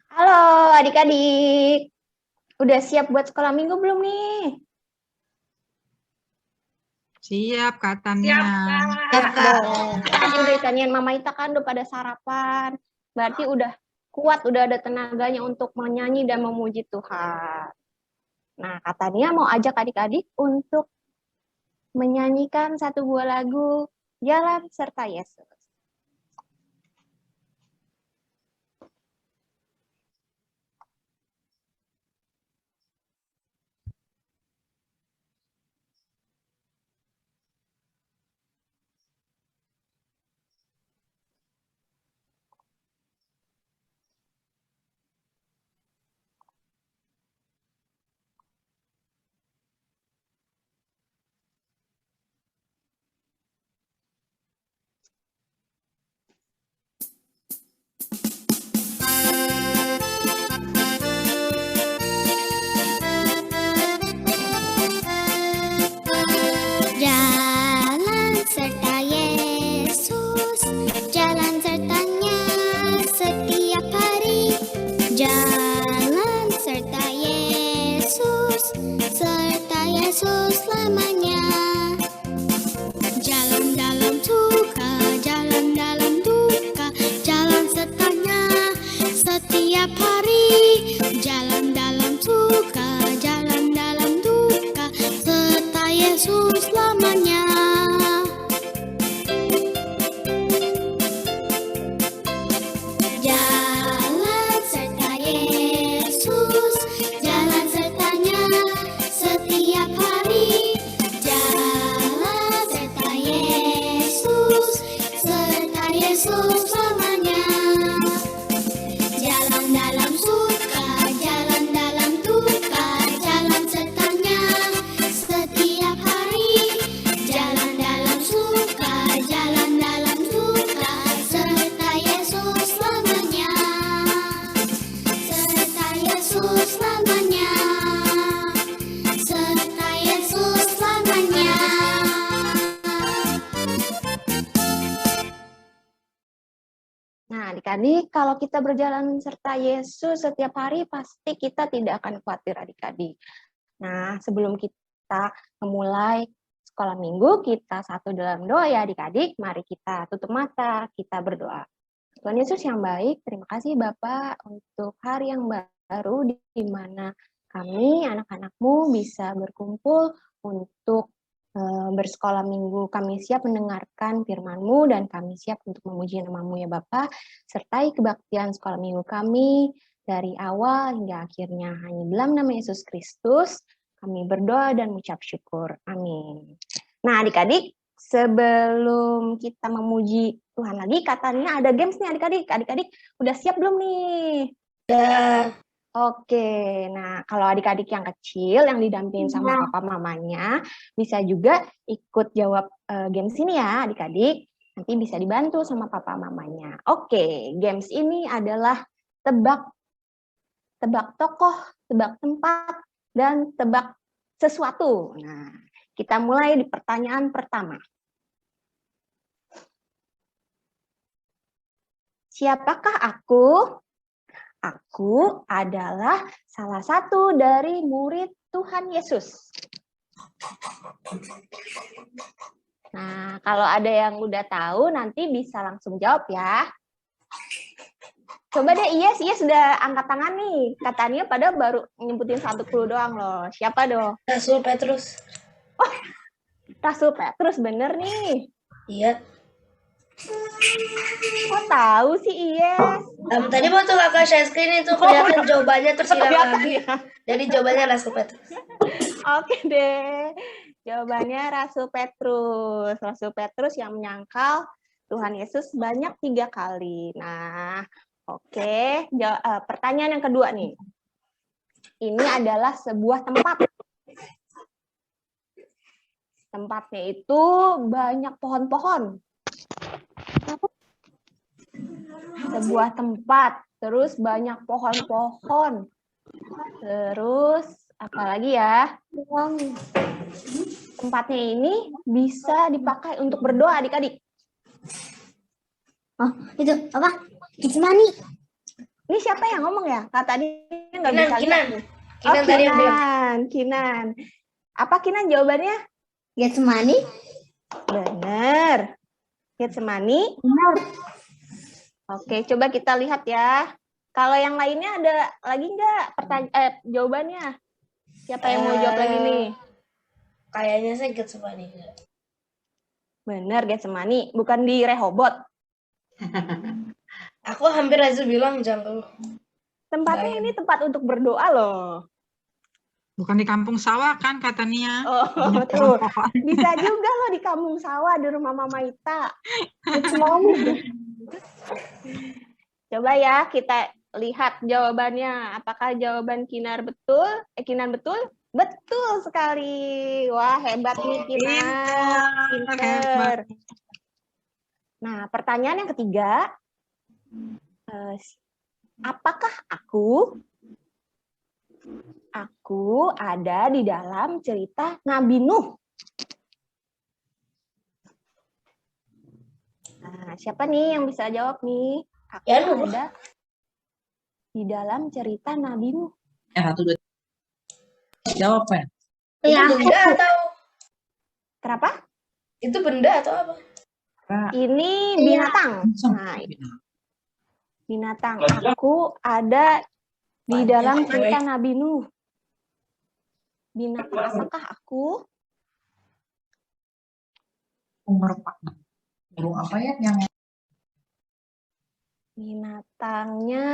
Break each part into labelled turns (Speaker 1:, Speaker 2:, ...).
Speaker 1: Halo adik-adik, udah siap buat sekolah minggu belum nih?
Speaker 2: Siap, Kak Tania.
Speaker 1: Siap dong. Tadi udah ditanyain Mama Ita kan udah pada sarapan. Berarti udah kuat, udah ada tenaganya untuk menyanyi dan memuji Tuhan. Nah, katanya mau ajak adik-adik untuk menyanyikan satu buah lagu Jalan Serta Yesus.
Speaker 3: Jalan serta Yesus, jalan sertanya setiap hari. Jalan serta Yesus selamanya. Jalan dalam suka, jalan dalam duka, jalan sertanya setiap hari. Jalan dalam suka, jalan dalam duka, serta Yesus selamanya. Jalan serta Yesus, jalan sertanya setiap hari. Jalan serta Yesus selamanya. Jalan dalam suka, jalan dalam duka, jalan sertanya setiap hari. Jalan dalam suka, jalan dalam duka, serta Yesus selamanya. Serta Yesus selamanya. Serta Yesus selamanya.
Speaker 1: Nah, adik-adik, kalau kita berjalan serta Yesus setiap hari, pasti kita tidak akan khawatir adik-adik. Nah, sebelum kita memulai sekolah minggu, kita satu dalam doa ya adik-adik. Mari kita tutup mata, kita berdoa. Tuhan Yesus yang baik, terima kasih Bapak untuk hari yang baru di mana kami, anak-anakmu, bisa berkumpul untuk bersekolah minggu. Kami siap mendengarkan firman-Mu dan kami siap untuk memuji nama-Mu ya Bapak. Sertai kebaktian sekolah minggu kami dari awal hingga akhirnya. Hanya dalam nama Yesus Kristus kami berdoa dan mengucap syukur. Amin. Nah adik-adik, sebelum kita memuji Tuhan lagi, katanya ada games nih adik-adik. Adik-adik udah siap belum nih?
Speaker 4: Ya.
Speaker 1: Oke, nah kalau adik-adik yang kecil yang didampingin sama papa mamanya bisa juga ikut jawab games ini ya adik-adik. Nanti bisa dibantu sama papa mamanya. Oke, games ini adalah tebak tokoh, tebak tempat, dan tebak sesuatu. Nah, kita mulai di pertanyaan pertama. Siapakah aku? Aku adalah salah satu dari murid Tuhan Yesus. Nah, kalau ada yang udah tahu, nanti bisa langsung jawab ya. Coba deh, iya sudah angkat tangan nih. Katanya pada baru nyebutin satu clue doang loh. Siapa dong?
Speaker 4: Rasul Petrus.
Speaker 1: Oh, Rasul Petrus bener nih.
Speaker 4: Iya.
Speaker 1: Kok tahu sih Iyes?
Speaker 4: Tadi waktu kakak share screen itu kelihatan jawabannya terus hilang lagi.
Speaker 1: Ya.
Speaker 4: Jadi jawabannya Rasul Petrus.
Speaker 1: Oke deh. Jawabannya Rasul Petrus. Rasul Petrus yang menyangkal Tuhan Yesus banyak 3 kali. Nah, oke. Pertanyaan yang kedua nih. Ini adalah sebuah tempat. Tempatnya itu banyak pohon-pohon. Sebuah tempat, terus banyak pohon-pohon. Terus apalagi ya? Tempatnya ini bisa dipakai untuk berdoa adik-adik.
Speaker 3: Oh, itu apa? Getsemani.
Speaker 1: Ini siapa yang ngomong ya? Kak tadi nggak
Speaker 4: Kinan,
Speaker 1: bisa
Speaker 4: Kinan.
Speaker 1: lihat nih.
Speaker 4: Kinan tadi yang bilang.
Speaker 1: Kinan. Apa Kinan jawabannya?
Speaker 3: Getsemani.
Speaker 1: Benar. Getsemani.
Speaker 3: Benar.
Speaker 1: Oke, coba kita lihat ya. Kalau yang lainnya ada lagi nggak jawabannya? Siapa yang mau jawab lagi nih?
Speaker 4: Kayaknya saya Getsemani.
Speaker 1: Benar, Getsemani. Bukan di Rehoboth.
Speaker 4: Aku hampir aja bilang jangan.
Speaker 1: Tempatnya ini tempat untuk berdoa loh.
Speaker 2: Bukan di kampung sawah kan kata Nia.
Speaker 1: Oh,
Speaker 2: Banyak
Speaker 1: tuh.
Speaker 2: pohon-pohon.
Speaker 1: Bisa juga loh di kampung sawah di rumah Mama Ita. Coba ya kita lihat jawabannya. Apakah jawaban Kinan betul? Betul sekali. Wah, hebat nih Kinan. Pinter. Nah, pertanyaan yang ketiga. Apakah aku ada di dalam cerita Nabi Nuh? Nah, siapa nih yang bisa jawab nih? Aku
Speaker 4: Ya, Nuh.
Speaker 1: ada di dalam cerita Nabi Nuh.
Speaker 5: Satu dua jawab ya.
Speaker 4: Itu benda atau
Speaker 1: Kenapa?
Speaker 4: itu benda atau apa?
Speaker 1: Ini binatang. Nah, binatang. Aku ada di dalam cerita Nabi Nuh. Binatang apakah aku?
Speaker 5: Burung apa ya yang
Speaker 1: Binatangnya.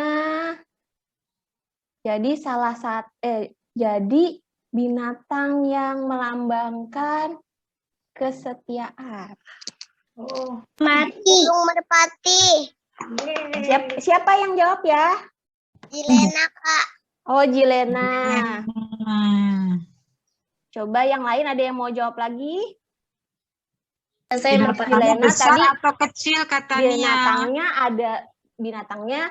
Speaker 1: Jadi binatang yang melambangkan kesetiaan.
Speaker 4: Oh,
Speaker 3: Burung merpati.
Speaker 1: Siapa yang jawab ya?
Speaker 3: Jilena, Kak.
Speaker 1: Oh, Jilena. Coba yang lain ada yang mau jawab lagi?
Speaker 4: saya merpati.
Speaker 1: Jilena
Speaker 2: Besar
Speaker 1: tadi
Speaker 2: atau kecil kata Nia.
Speaker 1: binatangnya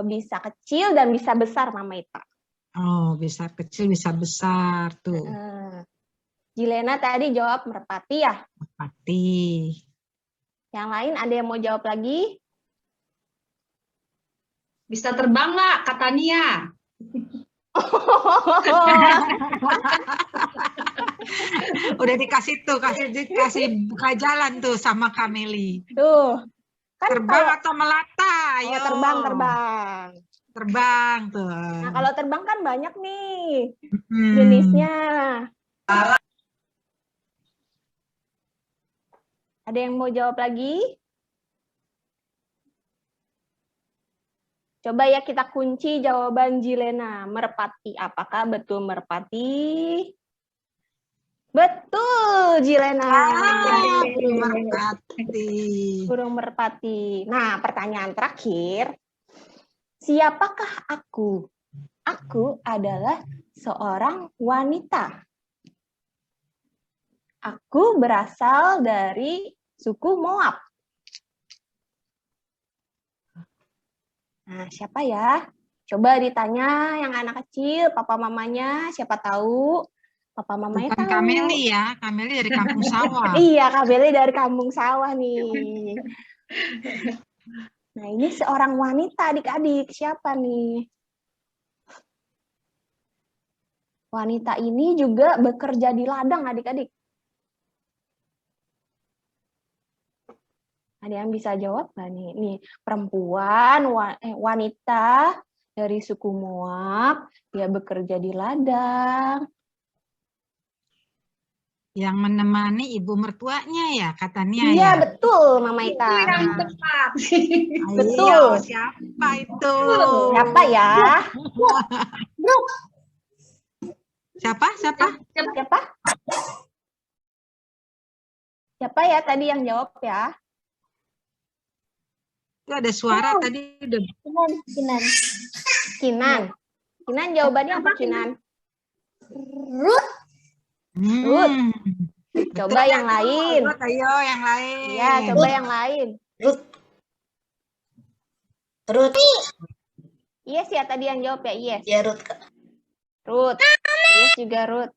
Speaker 1: bisa kecil dan bisa besar Mama Ita.
Speaker 2: Oh, bisa kecil, bisa besar tuh.
Speaker 1: Jilena tadi jawab merpati ya.
Speaker 2: Merpati.
Speaker 1: Yang lain ada yang mau jawab lagi?
Speaker 6: Bisa terbang nggak, kata Nia?
Speaker 2: Udah dikasih buka jalan tuh sama Kameli.
Speaker 1: Tuh. Kan
Speaker 2: Terbang atau melata? Ayo.
Speaker 1: terbang.
Speaker 2: Terbang tuh.
Speaker 1: Nah, kalau terbang kan banyak nih
Speaker 2: Hmm.
Speaker 1: jenisnya. Ada yang mau jawab lagi? Coba ya kita kunci jawaban Jilena. Merpati. Apakah betul merpati? Betul, Jilena.
Speaker 2: Burung merpati.
Speaker 1: Burung merpati. Nah, pertanyaan terakhir. Siapakah aku? Aku adalah seorang wanita. Aku berasal dari suku Moab. Nah, siapa ya? Coba ditanya yang anak kecil, papa mamanya, siapa tahu? Papa mamanya
Speaker 2: Bukan
Speaker 1: tahu.
Speaker 2: Kameli ya, Kameli dari kampung sawah.
Speaker 1: Iya, Kak Beli dari kampung sawah nih. Nah, ini seorang wanita adik-adik. Siapa nih? Wanita ini juga bekerja di ladang adik-adik. Ada yang bisa jawab nggak nih? Nih, perempuan, wanita dari suku Moab, dia bekerja di ladang.
Speaker 2: Yang menemani ibu mertuanya ya, kata Nia
Speaker 1: Iya,
Speaker 2: ya.
Speaker 1: betul, Mama Ita.
Speaker 6: Itu yang tepat.
Speaker 1: Betul.
Speaker 2: Ayo, siapa itu?
Speaker 1: Siapa ya?
Speaker 2: Siapa?
Speaker 1: Siapa? Siapa ya tadi yang jawab ya?
Speaker 2: Itu ada suara tadi udah.
Speaker 1: Kinan. Kinan jawabannya apa Kinan?
Speaker 2: Hmm.
Speaker 1: Coba yang lain.
Speaker 2: Ayo yang lain.
Speaker 1: Iya, coba yang lain.
Speaker 4: Ruth.
Speaker 1: Yes ya tadi yang jawab ya, yes.
Speaker 4: Ya, Ruth, Kak.
Speaker 1: Ruth. Yes juga Ruth.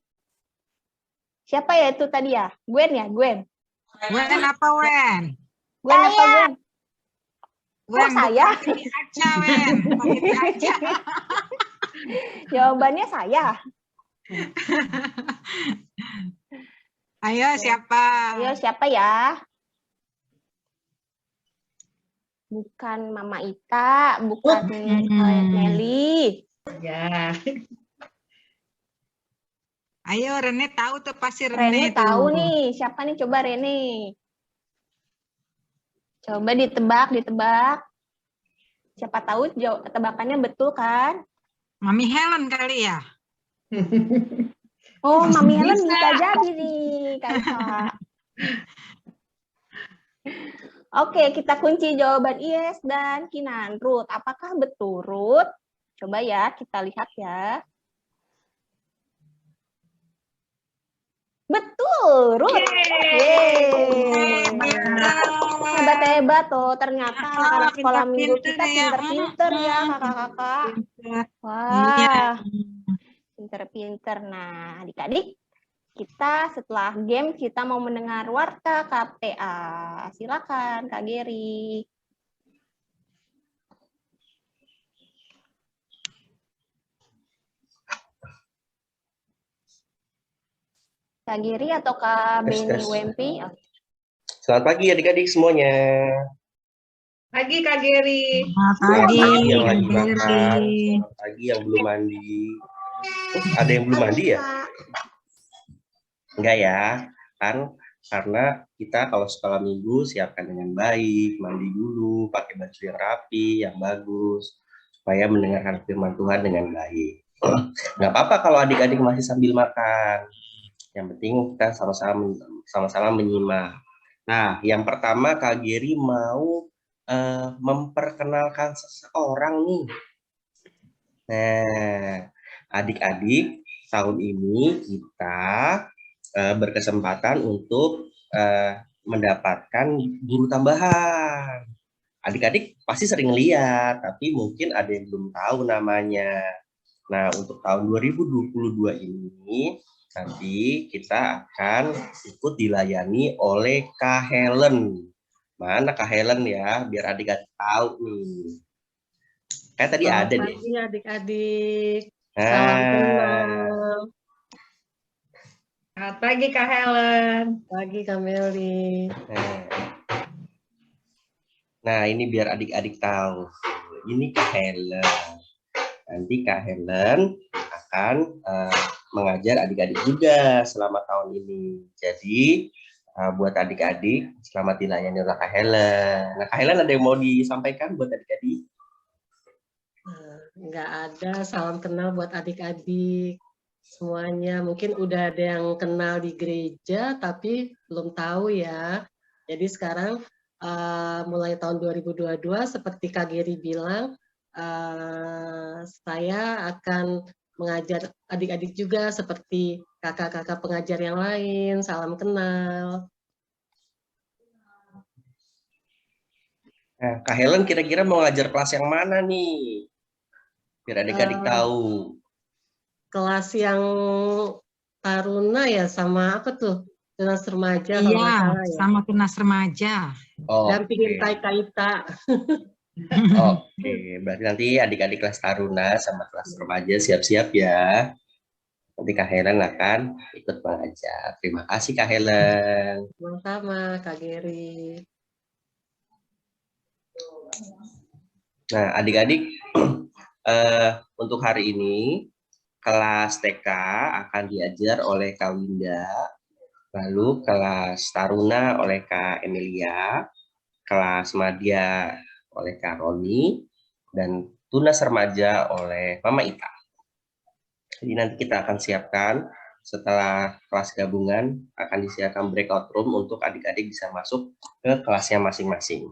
Speaker 1: Siapa ya itu tadi ya? Gwen ya, Gwen.
Speaker 2: Wen apa Wen?
Speaker 1: Gwen apa Gwen?
Speaker 2: Wen,
Speaker 1: saya?
Speaker 2: bukan ini aja, Wen. Bukan itu aja.
Speaker 1: Jawabannya saya.
Speaker 2: Ayo, siapa?
Speaker 1: Ayo siapa ya? Bukan Mama Ita, bukan Nelly.
Speaker 6: Ya.
Speaker 2: Ayo, Rene tahu tuh pasti
Speaker 1: Rene
Speaker 2: Rene tuh.
Speaker 1: tahu nih, siapa nih? Coba Rene. Coba ditebak. Siapa tahu tebakannya betul kan?
Speaker 2: Mami Helen kali ya?
Speaker 1: Oh, Mami Helen
Speaker 6: Bisa.
Speaker 1: bisa jadi nih, Kakak. Oke, kita kunci jawaban Ies dan Kinan. Ruth, apakah betul, Ruth? Coba ya, kita lihat ya. Betul, Ruth. Yeay. Hebat-hebat tuh. Ternyata anak-anak sekolah minggu kita pinter-pinter ya, kakak-kakak. Wah, pinter-pinter. Nah, adik-adik, kita setelah game kita mau mendengar warta KTA. Silakan, Kak Geri. Kak Giri atau Kak Beni Wempi?
Speaker 7: Selamat pagi adik-adik semuanya.
Speaker 6: Pagi Kak Geri.
Speaker 2: Selamat pagi.
Speaker 7: Yang lagi makan, selamat pagi yang belum mandi. Ada yang belum mandi ya? Enggak ya, kan karena kita kalau sekolah minggu siapkan dengan baik, mandi dulu, pakai baju yang rapi, yang bagus, supaya mendengarkan firman Tuhan dengan baik. Nggak apa-apa kalau adik-adik masih sambil makan. Yang penting kita sama-sama menyimak. Nah, yang pertama Kak Geri mau memperkenalkan seseorang nih. Nah, adik-adik, tahun ini kita berkesempatan untuk mendapatkan guru tambahan. Adik-adik pasti sering lihat, tapi mungkin ada yang belum tahu namanya. Nah, untuk tahun 2022 ini, nanti kita akan ikut dilayani oleh Kak Helen. Mana Kak Helen ya, biar adik-adik tahu nih. Kayak tadi ada deh.
Speaker 8: Selamat pagi adik-adik.
Speaker 7: Nah.
Speaker 8: Salam kenal.
Speaker 6: Selamat pagi Kak Helen.
Speaker 8: Pagi Kak Meli.
Speaker 7: Nah, ini biar adik-adik tahu. Ini Kak Helen. Nanti Kak Helen akan mengajar adik-adik juga selama tahun ini. Jadi buat adik-adik selamat dilayani oleh Kak Helen. Nah, Kak Helen ada yang mau disampaikan buat adik-adik?
Speaker 8: Nggak ada, salam kenal buat adik-adik semuanya. Mungkin udah ada yang kenal di gereja tapi belum tahu ya. Jadi sekarang mulai tahun 2022 seperti Kak Geri bilang, saya akan mengajar adik-adik juga seperti kakak-kakak pengajar yang lain. Salam kenal.
Speaker 7: Nah, Kak Helen kira-kira mau ngajar kelas yang mana nih? Biar adik-adik tahu.
Speaker 8: Kelas yang taruna ya, sama apa tuh? Tunas remaja.
Speaker 2: Iya,
Speaker 8: ya.
Speaker 2: sama tunas remaja.
Speaker 8: Dampingin Kaita.
Speaker 7: Oke, berarti nanti adik-adik kelas taruna sama kelas remaja siap-siap ya. Nanti Kak Helen akan ikut mengajar. Terima kasih Kak Helen.
Speaker 8: Sama-sama Kak Geri.
Speaker 7: Nah, adik-adik, untuk hari ini kelas TK akan diajar oleh Kak Winda, lalu kelas taruna oleh Kak Emilia, kelas madya oleh Kak Roni, dan tunas remaja oleh Mama Ita. Jadi nanti kita akan siapkan setelah kelas gabungan akan disiapkan breakout room untuk adik-adik bisa masuk ke kelasnya masing-masing.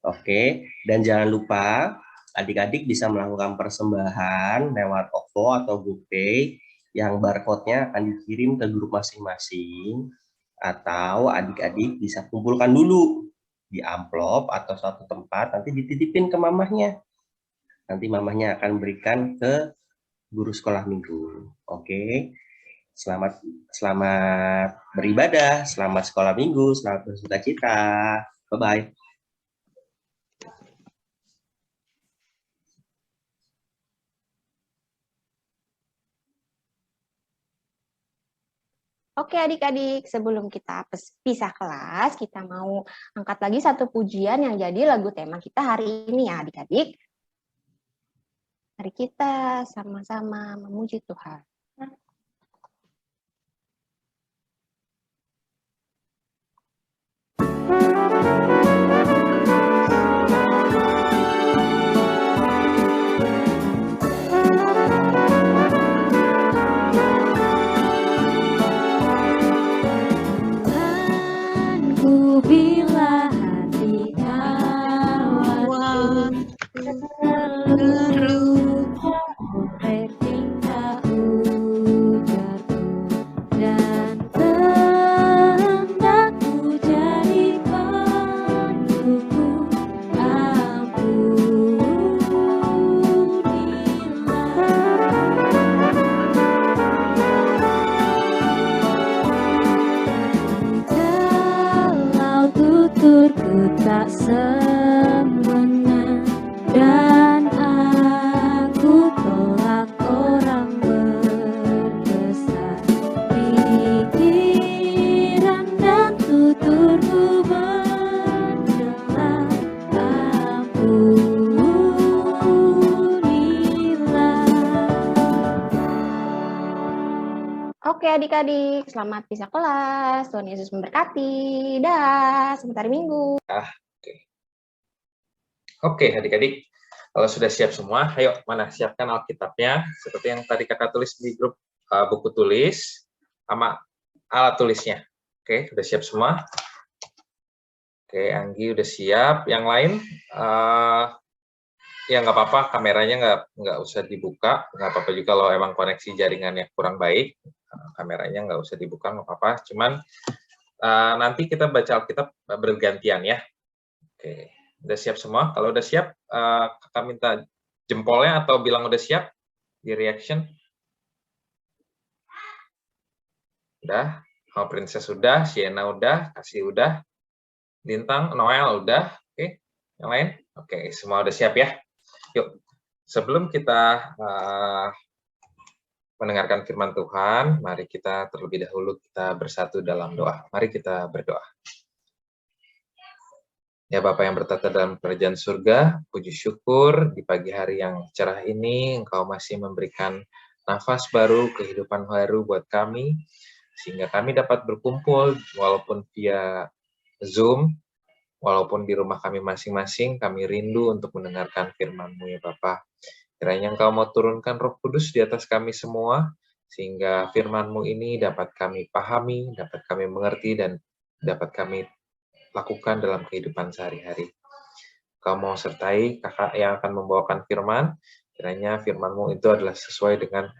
Speaker 7: Oke, dan jangan lupa adik-adik bisa melakukan persembahan lewat OVO atau GoPay yang barcode-nya akan dikirim ke grup masing-masing, atau adik-adik bisa kumpulkan dulu di amplop atau suatu tempat, nanti dititipin ke mamahnya. Nanti mamahnya akan berikan ke guru sekolah minggu. Oke, selamat beribadah, selamat sekolah minggu, selamat bersuka cita. Bye-bye.
Speaker 1: Oke adik-adik, sebelum kita pisah kelas, kita mau angkat lagi satu pujian yang jadi lagu tema kita hari ini ya adik-adik. Mari kita sama-sama memuji Tuhan.
Speaker 9: Bila hati khawatir terluka oleh tingkah ujarku dan kehendakku jadi pendukung, tuturku tak semena dan aku tolak orang berkesan, pikiran dan tuturku mencela, ampunilah.
Speaker 1: Oke adik-adik, selamat pisah kelas. Tuhan Yesus memberkati. Dah, sebentar minggu.
Speaker 10: Oke, adik-adik, kalau sudah siap semua, ayo mana siapkan Alkitabnya, seperti yang tadi kakak tulis di grup buku tulis, sama alat tulisnya. Oke, sudah siap semua? Oke, Anggi udah siap. Yang lain, ya nggak apa-apa, kameranya nggak usah dibuka, nggak apa-apa juga kalau emang koneksi jaringannya kurang baik, kameranya nggak usah dibuka, nggak apa-apa. Cuman nanti kita baca Alkitab bergantian ya. Oke. Udah siap semua? Kalau udah siap, kakak minta jempolnya atau bilang udah siap di reaction. Udah, oh, Princess udah, Sienna udah, Kasih udah, Lintang, Noel udah, oke. Yang lain? Oke, semua udah siap ya. Yuk, sebelum kita mendengarkan firman Tuhan, mari kita terlebih dahulu kita bersatu dalam doa. Mari kita berdoa. Ya Bapa yang bertata dalam kerajaan surga, puji syukur di pagi hari yang cerah ini Engkau masih memberikan nafas baru, kehidupan baru buat kami, sehingga kami dapat berkumpul walaupun via Zoom, walaupun di rumah kami masing-masing, kami rindu untuk mendengarkan firman-Mu ya Bapa. Kiranya Engkau mau turunkan Roh Kudus di atas kami semua, sehingga firman-Mu ini dapat kami pahami, dapat kami mengerti, dan dapat kami lakukan dalam kehidupan sehari-hari. Kau mau sertai kakak yang akan membawakan firman, kiranya firman-Mu itu adalah sesuai dengan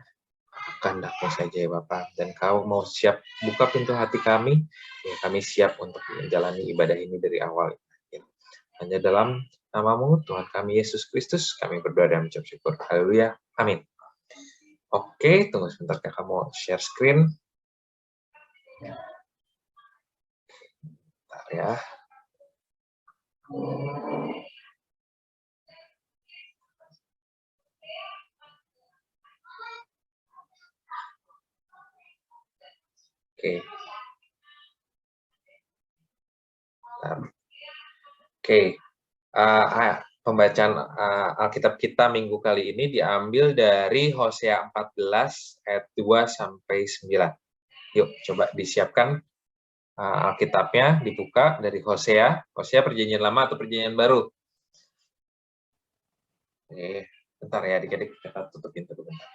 Speaker 10: kehendak-Mu saja ya Bapak. Dan Kau mau siap buka pintu hati kami, ya kami siap untuk menjalani ibadah ini dari awal. Hanya dalam nama-Mu, Tuhan kami Yesus Kristus, kami berdoa dan mengucap syukur. Haleluya. Amin. Oke, tunggu sebentar kakak mau share screen. Ya. Oke. Oke. Pembacaan Alkitab kita minggu kali ini diambil dari Hosea 14 ayat 2 sampai 9. Yuk, coba disiapkan Alkitabnya, dibuka dari Hosea. Hosea perjanjian lama atau perjanjian baru? Bentar ya adik-adik, kita tutup pintu bentar.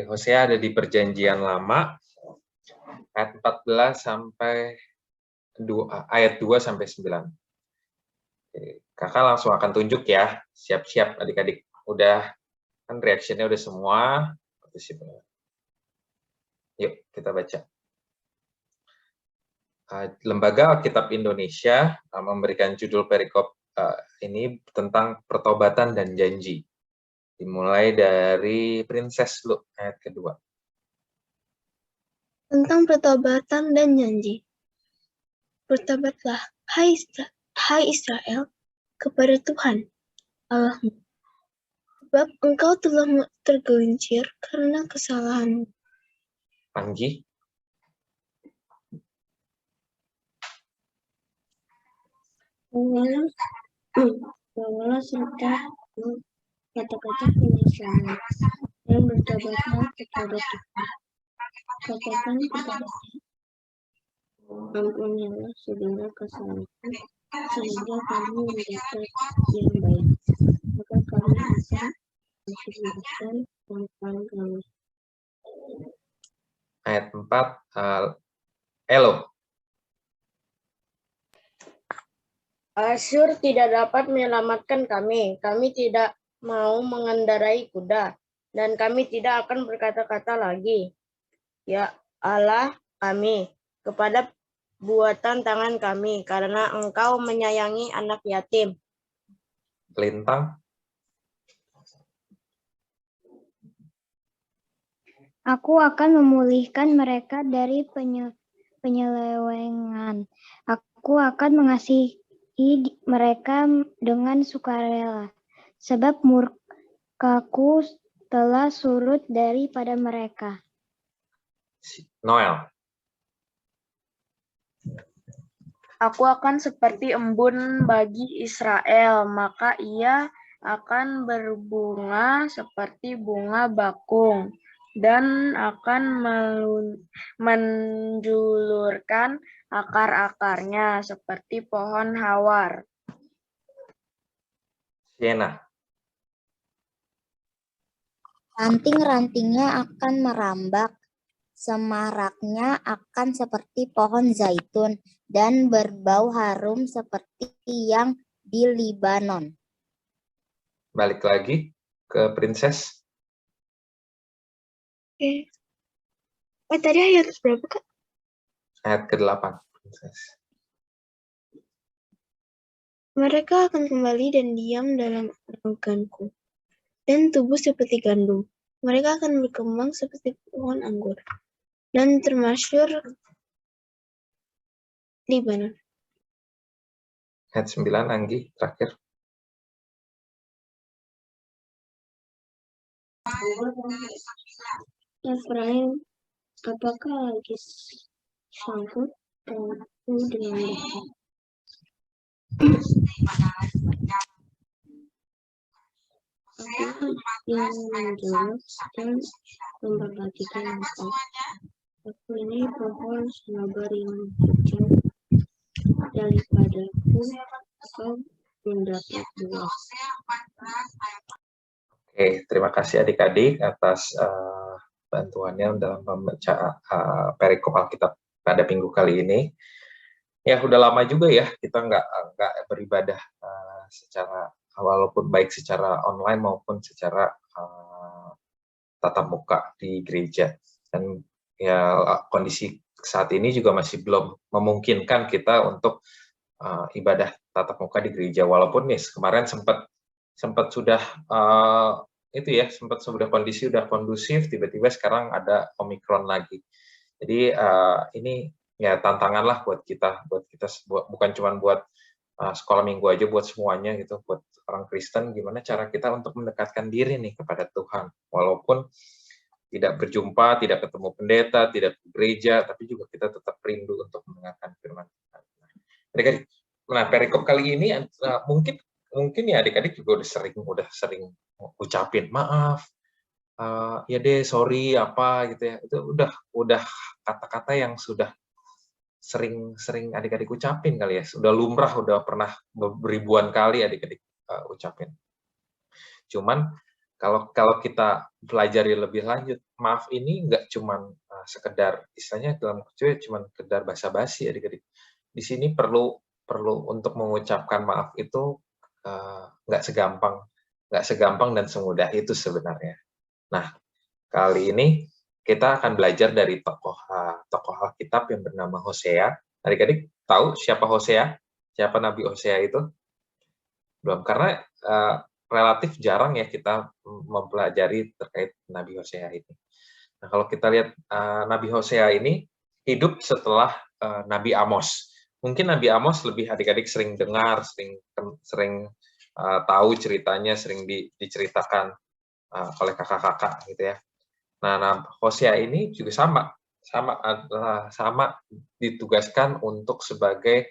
Speaker 10: Hosea ada di perjanjian lama, ayat 14 sampai ayat 2 sampai 9. Kakak langsung akan tunjuk ya, siap-siap adik-adik. Udah, kan reaksinya udah semua. Yuk, kita baca. Lembaga Alkitab Indonesia memberikan judul perikop ini tentang pertobatan dan janji. Dimulai dari Princess Lu, ayat kedua.
Speaker 3: Tentang pertobatan dan janji. Bertobatlah,
Speaker 11: Hai Israel, kepada Tuhan Allahmu, sebab engkau telah tergelincir karena kesalahanmu.
Speaker 10: Anggi,
Speaker 11: Bawalah serta kata-kata penyesalan dan bertobatlah kepada Tuhan. Katakan kepadanya, ampunilah segala kesalahanku, sehingga kami mendapat yang baik. Maka kami akan memperlihatkan kemampuan kami.
Speaker 10: ayat 4, Elo.
Speaker 4: Asyur tidak dapat menyelamatkan kami. Kami tidak mau mengendarai kuda. Dan kami tidak akan berkata-kata lagi. Ya Allah kami, kepada buatan tangan kami, karena Engkau menyayangi anak yatim.
Speaker 10: Lintang,
Speaker 12: Aku akan memulihkan mereka dari penyelewengan. Aku akan mengasihi mereka dengan sukarela, sebab murkaku telah surut daripada mereka.
Speaker 10: Noel.
Speaker 13: Aku akan seperti embun bagi Israel, maka ia akan berbunga seperti bunga bakung dan akan menjulurkan akar-akarnya seperti pohon hawar.
Speaker 10: Siena.
Speaker 3: Ranting-rantingnya akan merambak, semaraknya akan seperti pohon zaitun, dan berbau harum seperti yang di Libanon.
Speaker 10: Balik lagi ke Princess.
Speaker 11: Tadi ayat berapa, Kak?
Speaker 10: Ayat ke-8. Princess.
Speaker 11: Mereka akan kembali dan diam dalam aroganku, dan tumbuh seperti gandum. Mereka akan berkembang seperti pohon anggur, dan termasyur Libanon.
Speaker 10: Ayat 9, Anggi, terakhir.
Speaker 11: Efraim, apakah lagi sangkut aku dengan mereka? Aku yang menjawab dan memperhatikan engkau. Aku ini pohon sabar yang hijau, daripadaku kau mendapat buah.
Speaker 10: Oke, terima kasih adik-adik atas bantuannya dalam membaca perikop Alkitab pada minggu kali ini. Ya, udah lama juga ya kita nggak beribadah secara, walaupun baik secara online maupun secara tatap muka di gereja. Dan ya kondisi saat ini juga masih belum memungkinkan kita untuk ibadah tatap muka di gereja. Walaupun nih kemarin sempat sudah sudah kondisi udah kondusif, tiba-tiba sekarang ada Omikron lagi. Jadi ini ya tantangan lah buat kita bukan cuma buat sekolah minggu aja, buat semuanya gitu, buat orang Kristen, gimana cara kita untuk mendekatkan diri nih kepada Tuhan, walaupun tidak berjumpa, tidak ketemu pendeta, tidak ke gereja, tapi juga kita tetap rindu untuk mendengarkan firman Tuhan. Nah, perikop kali ini mungkin ya adik-adik juga udah sering ucapin maaf, ya deh, sorry apa gitu ya. Itu udah kata-kata yang sudah sering adik-adik ucapin kali ya. Sudah lumrah, udah pernah beribuan kali adik-adik ucapin. Cuman kalau kita pelajari lebih lanjut, maaf ini nggak cuman sekedar, istilahnya dalam kecil cuman sekedar basa-basi adik-adik. Di sini perlu untuk mengucapkan maaf itu nggak segampang dan semudah itu sebenarnya. Nah, kali ini kita akan belajar dari tokoh Alkitab yang bernama Hosea. Adik-adik tahu siapa Hosea? Siapa Nabi Hosea itu? Belum, karena relatif jarang ya kita mempelajari terkait Nabi Hosea ini. Nah, kalau kita lihat Nabi Hosea ini hidup setelah Nabi Amos. Mungkin Nabi Amos lebih adik-adik sering dengar, sering tahu ceritanya, sering diceritakan oleh kakak-kakak gitu ya. Nah, Hosea ini juga sama ditugaskan untuk sebagai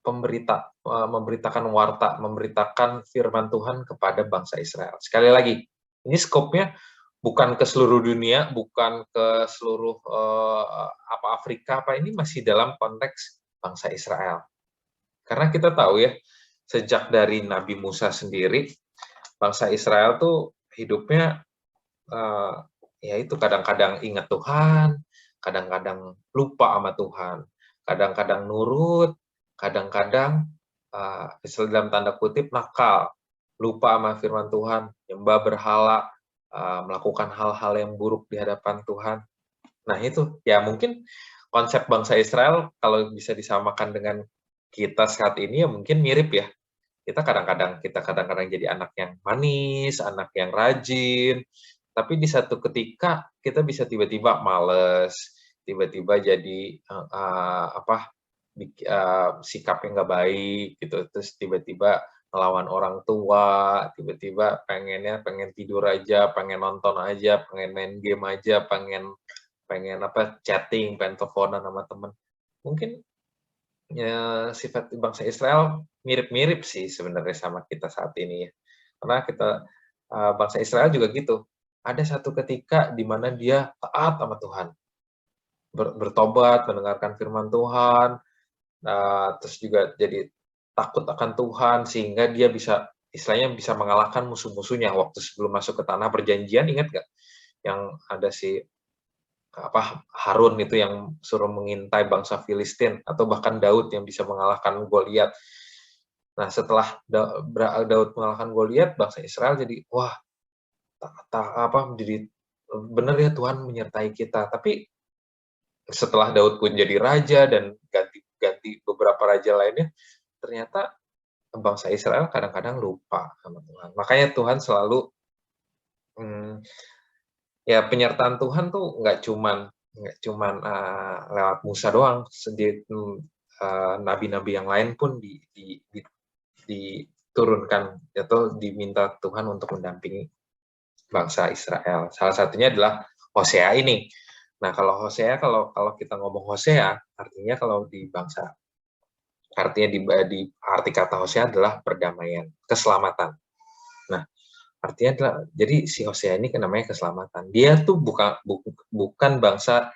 Speaker 10: memberitakan warta, memberitakan firman Tuhan kepada bangsa Israel. Sekali lagi, ini skopnya bukan ke seluruh dunia, bukan ke seluruh Afrika, ini masih dalam konteks bangsa Israel. Karena kita tahu ya, sejak dari Nabi Musa sendiri, bangsa Israel tuh hidupnya ya itu kadang-kadang ingat Tuhan, kadang-kadang lupa sama Tuhan, kadang-kadang nurut, kadang-kadang dalam tanda kutip nakal, lupa sama firman Tuhan, nyembah berhala, melakukan hal-hal yang buruk di hadapan Tuhan. Nah itu ya mungkin konsep bangsa Israel kalau bisa disamakan dengan kita saat ini ya mungkin mirip ya. Kita kadang-kadang jadi anak yang manis, anak yang rajin, tapi di satu ketika kita bisa tiba-tiba males, tiba-tiba jadi sikapnya nggak baik gitu, terus tiba-tiba ngelawan orang tua, tiba-tiba pengen tidur aja, pengen nonton aja, pengen main game aja, pengen chatting, pengen teleponan sama temen. Mungkin ya, sifat bangsa Israel mirip-mirip sih sebenarnya sama kita saat ini ya, karena kita bangsa Israel juga gitu. Ada satu ketika di mana dia taat sama Tuhan, bertobat, mendengarkan firman Tuhan, terus juga jadi takut akan Tuhan sehingga dia bisa istilahnya bisa mengalahkan musuh-musuhnya waktu sebelum masuk ke tanah perjanjian. Ingat nggak yang ada si Harun itu yang suruh mengintai bangsa Filistin, atau bahkan Daud yang bisa mengalahkan Goliat. Nah setelah Daud mengalahkan Goliat, bangsa Israel jadi wah jadi benar ya Tuhan menyertai kita. Tapi setelah Daud pun jadi raja dan ganti beberapa raja lainnya, ternyata bangsa Israel kadang-kadang lupa sama Tuhan. Makanya Tuhan selalu ya penyertaan Tuhan tuh nggak cuman lewat Musa doang, nabi-nabi yang lain pun diturunkan atau diminta Tuhan untuk mendampingi bangsa Israel. Salah satunya adalah Hosea ini. Nah, kalau Hosea, kalau kita ngomong Hosea, artinya kalau di bangsa, artinya di arti kata Hosea adalah perdamaian, keselamatan. Nah, artinya adalah, jadi si Hosea ini namanya keselamatan. Dia tuh bukan bangsa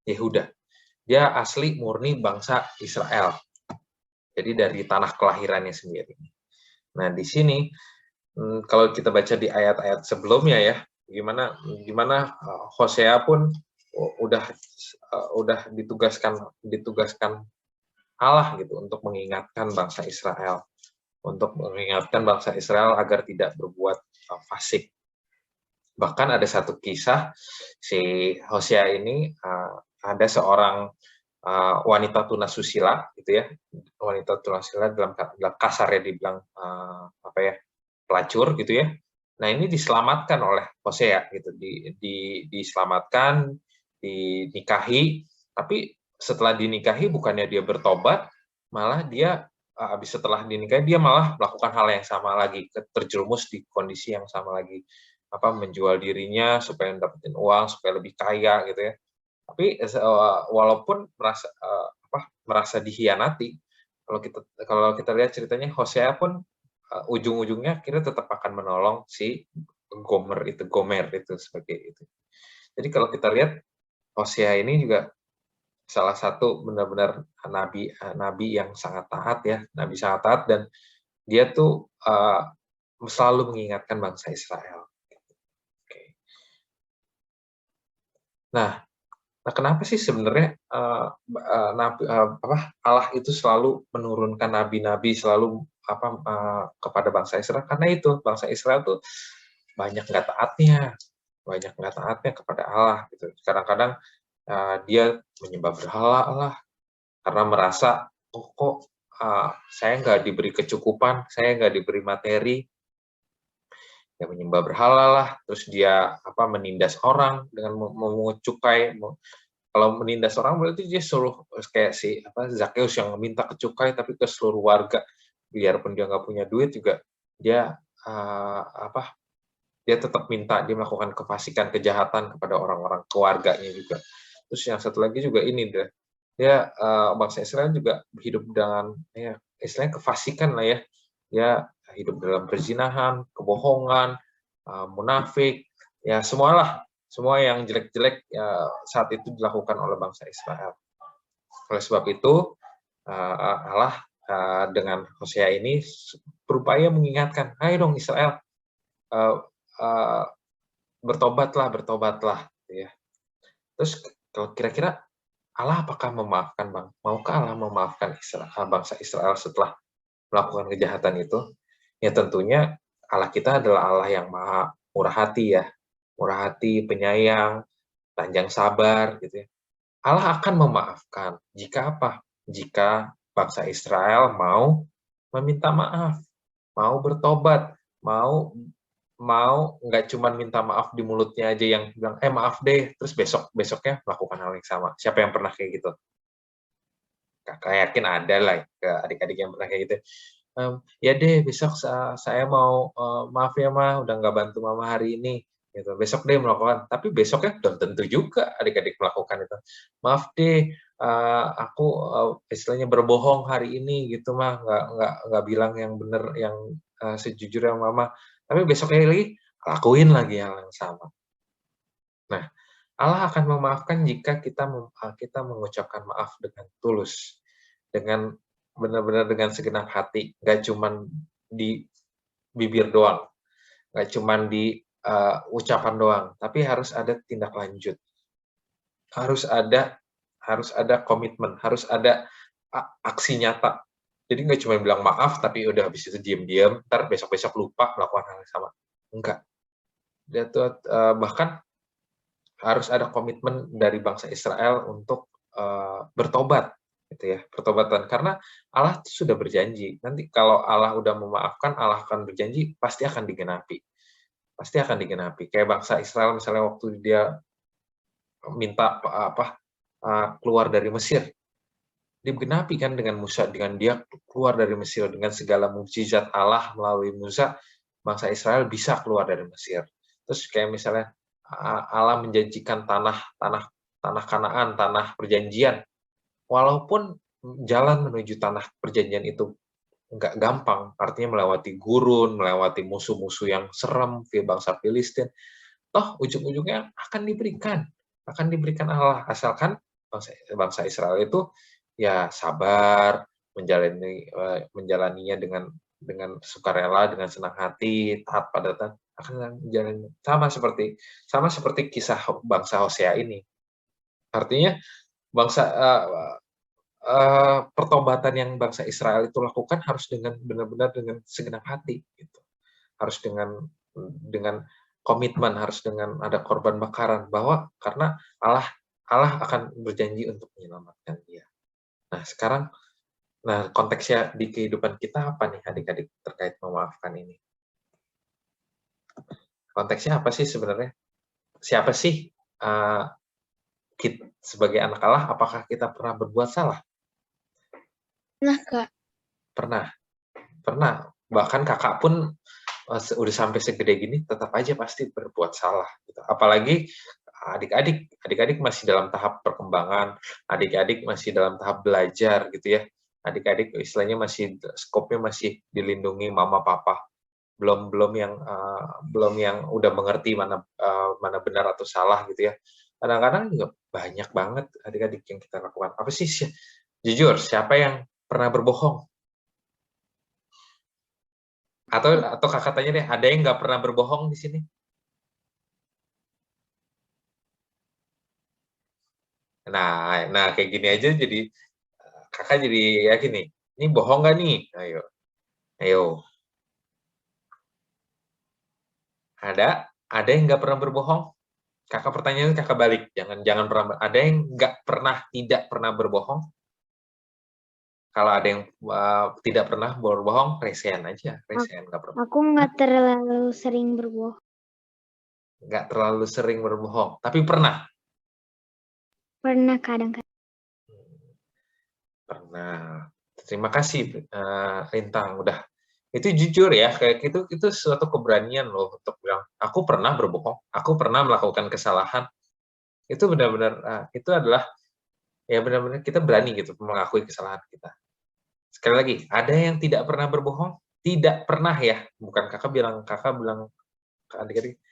Speaker 10: Yehuda. Dia asli murni bangsa Israel. Jadi dari tanah kelahirannya sendiri. Nah, di sini kalau kita baca di ayat-ayat sebelumnya ya, gimana Hosea pun udah ditugaskan Allah gitu untuk mengingatkan bangsa Israel, agar tidak berbuat fasik. Bahkan ada satu kisah si Hosea ini, ada seorang wanita tunasusila gitu ya, wanita tunasusila dalam kasarnya dibilang pelacur gitu ya. Nah ini diselamatkan oleh Hosea gitu, diselamatkan, dinikahi, tapi setelah dinikahi bukannya dia bertobat, malah dia setelah dinikahi dia malah melakukan hal yang sama lagi, terjerumus di kondisi yang sama lagi, menjual dirinya supaya dapetin uang, supaya lebih kaya gitu ya. Tapi walaupun merasa dihianati, kalau kita lihat ceritanya, Hosea pun ujung-ujungnya akhirnya tetap akan menolong si Gomer itu sebagai itu. Jadi kalau kita lihat Hosea ini juga salah satu benar-benar nabi yang sangat taat ya, nabi sangat taat, dan dia tuh selalu mengingatkan bangsa Israel. Oke. Nah, kenapa sih sebenarnya Allah itu selalu menurunkan nabi-nabi selalu kepada bangsa Israel? Karena itu bangsa Israel tuh banyak nggak taatnya kepada Allah gitu. Kadang-kadang dia menyembah berhala Allah karena merasa kok saya nggak diberi kecukupan, saya nggak diberi materi. Ya menyembah berhala lah, terus dia menindas orang dengan memungut cukai, Kalau menindas orang berarti dia suruh kayak si Zakheus yang minta ke cukai tapi ke seluruh warga, biarpun dia nggak punya duit juga dia dia tetap minta, dia melakukan kefasikan, kejahatan kepada orang-orang keluarganya juga. Terus yang satu lagi juga ini dia bangsa Israel juga hidup dengan istilahnya kefasikan lah ya. Dia hidup dalam perzinahan, kebohongan, munafik, ya semua yang jelek-jelek saat itu dilakukan oleh bangsa Israel. Oleh sebab itu Allah dengan Hosea ini berupaya mengingatkan, ayo dong Israel, bertobatlah, ya. Terus kalau kira-kira Allah apakah memaafkan, Bang? Maukah Allah memaafkan bangsa Israel setelah melakukan kejahatan itu? Ya tentunya Allah kita adalah Allah yang maha murah hati ya, murah hati, penyayang, panjang sabar, gitu ya. Allah akan memaafkan jika apa? Jika bangsa Israel mau meminta maaf, mau bertobat, mau nggak cuma minta maaf di mulutnya aja yang bilang maaf deh, terus besoknya melakukan hal yang sama. Siapa yang pernah kayak gitu? Kakak yakin ada lah ke adik-adik yang pernah kayak gitu. Ya deh besok saya mau maaf ya Ma, udah nggak bantu Mama hari ini. Gitu. Besok deh melakukan, tapi besoknya belum tentu juga adik-adik melakukan itu. Maaf deh, aku istilahnya berbohong hari ini gitu Mah, nggak bilang yang benar, yang sejujurnya Mama. Tapi besoknya lagi lakuin lagi hal yang sama. Nah, Allah akan memaafkan jika kita mengucapkan maaf dengan tulus, dengan benar-benar dengan segenap hati, nggak cuman di bibir doang, nggak cuman di ucapan doang, tapi harus ada tindak lanjut, harus ada komitmen, harus ada aksi nyata. Jadi nggak cuma bilang maaf, tapi udah habis itu diam-diam, ntar besok-besok lupa melakukan hal yang sama. Enggak. Bahkan harus ada komitmen dari bangsa Israel untuk bertobat, gitu ya, pertobatan. Karena Allah sudah berjanji, nanti kalau Allah udah memaafkan, Allah akan berjanji, pasti akan digenapi. Pasti akan digenapi. Kayak bangsa Israel misalnya waktu dia minta keluar dari Mesir, digenapi kan dengan Musa, dengan dia keluar dari Mesir, dengan segala mukjizat Allah melalui Musa, bangsa Israel bisa keluar dari Mesir. Terus kayak misalnya Allah menjanjikan tanah Kanaan, tanah perjanjian, walaupun jalan menuju tanah perjanjian itu nggak gampang, artinya melewati gurun, melewati musuh-musuh yang serem, bangsa Filistin, toh ujung-ujungnya akan diberikan Allah, asalkan bangsa Israel itu ya sabar, menjalaninya dengan sukarela, dengan senang hati, taat pada Tuhan, akan menjalani sama seperti kisah bangsa Hosea ini. Artinya pertobatan yang bangsa Israel itu lakukan harus dengan benar-benar dengan segenap hati, gitu. Harus dengan komitmen, harus dengan ada korban bakaran, bahwa karena Allah akan berjanji untuk menyelamatkan dia. Nah, sekarang konteksnya di kehidupan kita apa nih adik-adik terkait memaafkan ini? Konteksnya apa sih sebenarnya? Siapa sih kita sebagai anak Allah, apakah kita pernah berbuat salah?
Speaker 11: Nah, Kak.
Speaker 10: Pernah. Bahkan kakak pun udah sampai segede gini tetap aja pasti berbuat salah. Gitu. Apalagi adik-adik masih dalam tahap perkembangan, adik-adik masih dalam tahap belajar gitu ya. Adik-adik istilahnya skopnya masih dilindungi mama papa. Belum yang udah mengerti mana benar atau salah gitu ya. Kadang-kadang juga banyak banget adik-adik yang kita lakukan. Apa sih? Jujur, siapa yang pernah berbohong? Atau kakak tanya deh, ada yang nggak pernah berbohong di sini? Nah kayak gini aja jadi kakak jadi yakin nih, ini bohong nggak nih? Ayo. Ada yang nggak pernah berbohong? Kakak pertanyaan kakak balik, jangan pernah. Ada yang tidak pernah berbohong? Kalau ada yang tidak pernah berbohong, resign aja, nggak pernah.
Speaker 12: Aku nggak terlalu sering berbohong.
Speaker 10: Nggak terlalu sering berbohong, tapi pernah.
Speaker 12: Pernah kadang-kadang.
Speaker 10: Pernah. Terima kasih Lintang, udah. Itu jujur ya, kayak itu suatu keberanian loh untuk bilang, aku pernah berbohong, aku pernah melakukan kesalahan. Itu benar-benar itu adalah ya benar-benar kita berani gitu mengakui kesalahan kita. Sekali lagi, ada yang tidak pernah berbohong? Tidak pernah ya, bukan kakak bilang ke adik-adik,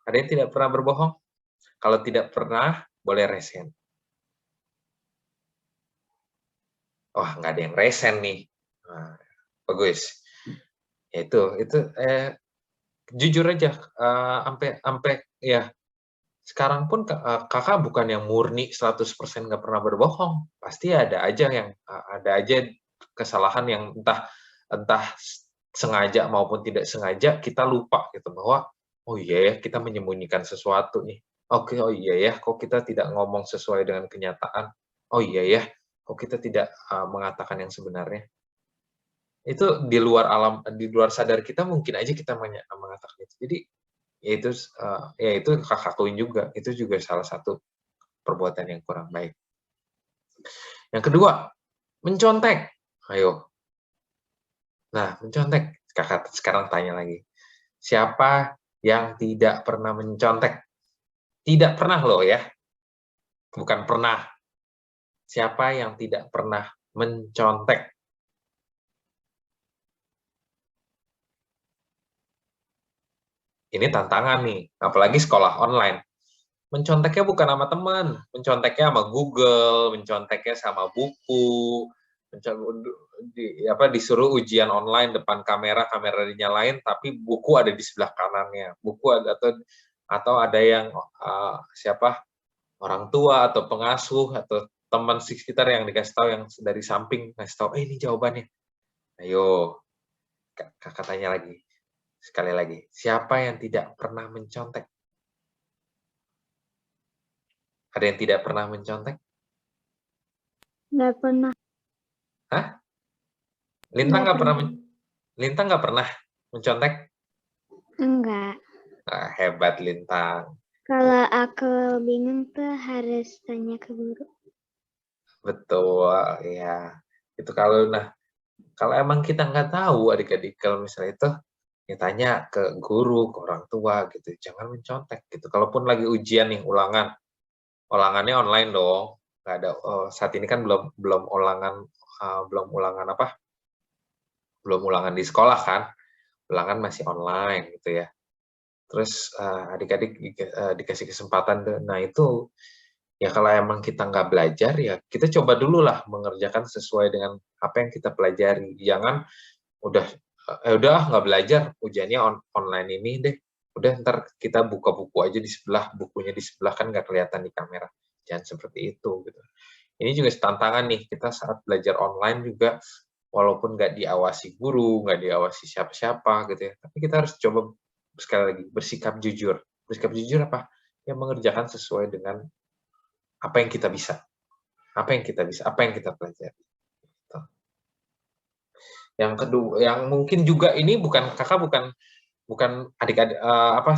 Speaker 10: ada yang tidak pernah berbohong? Kalau tidak pernah, boleh resen. Wah, nggak ada yang resen nih. Nah, bagus. Ya itu jujur aja, sampai ya sekarang pun kakak bukan yang murni 100% nggak pernah berbohong. Pasti ada aja kesalahan yang entah sengaja maupun tidak sengaja kita lupa gitu bahwa oh iya ya kita menyembunyikan sesuatu nih. Oke, oh iya ya kok kita tidak ngomong sesuai dengan kenyataan. Oh iya ya kok kita tidak mengatakan yang sebenarnya. Itu di luar sadar kita mungkin aja kita mengatakan itu. Jadi ya itu kakak akuin juga, itu juga salah satu perbuatan yang kurang baik. Yang kedua, mencontek. Ayo. Nah, mencontek. Kakak sekarang tanya lagi. Siapa yang tidak pernah mencontek? Tidak pernah loh ya. Bukan pernah. Siapa yang tidak pernah mencontek? Ini tantangan nih, apalagi sekolah online. Menconteknya bukan sama teman, menconteknya sama Google, menconteknya sama buku, disuruh ujian online depan kamera dinyalain, tapi buku ada di sebelah kanannya. Buku atau ada yang orang tua atau pengasuh atau teman sekitar yang dikasih tahu yang dari samping ngasih tahu, ini jawabannya. Ayo, kakak tanya lagi. Sekali lagi, siapa yang tidak pernah mencontek? Ada yang tidak pernah mencontek?
Speaker 12: Nggak pernah.
Speaker 10: Hah? Lintang nggak pernah mencontek?
Speaker 12: Enggak.
Speaker 10: Hebat Lintang.
Speaker 12: Kalau aku bingung tuh harus tanya ke guru.
Speaker 10: Betul, ya. Itu kalau emang kita nggak tahu adik-adik, kalau misalnya itu ya tanya ke guru, ke orang tua gitu. Jangan mencontek gitu. Kalaupun lagi ujian nih ulangannya online dong. Nggak ada saat ini kan belum ulangan di sekolah kan. Ulangan masih online gitu ya. Terus adik-adik dikasih kesempatan. Nah itu ya kalau emang kita nggak belajar ya kita coba dulu lah mengerjakan sesuai dengan apa yang kita pelajari. Jangan udah nggak belajar, ujiannya online ini deh. Udah ntar kita buka buku aja di sebelah, bukunya di sebelah kan nggak kelihatan di kamera. Jangan seperti itu gitu. Ini juga tantangan nih, kita saat belajar online juga walaupun nggak diawasi guru, nggak diawasi siapa-siapa gitu ya. Tapi kita harus coba sekali lagi bersikap jujur. Bersikap jujur apa? Ya mengerjakan sesuai dengan apa yang kita bisa. Apa yang kita pelajari. Yang kedua, yang mungkin juga ini bukan adik-adik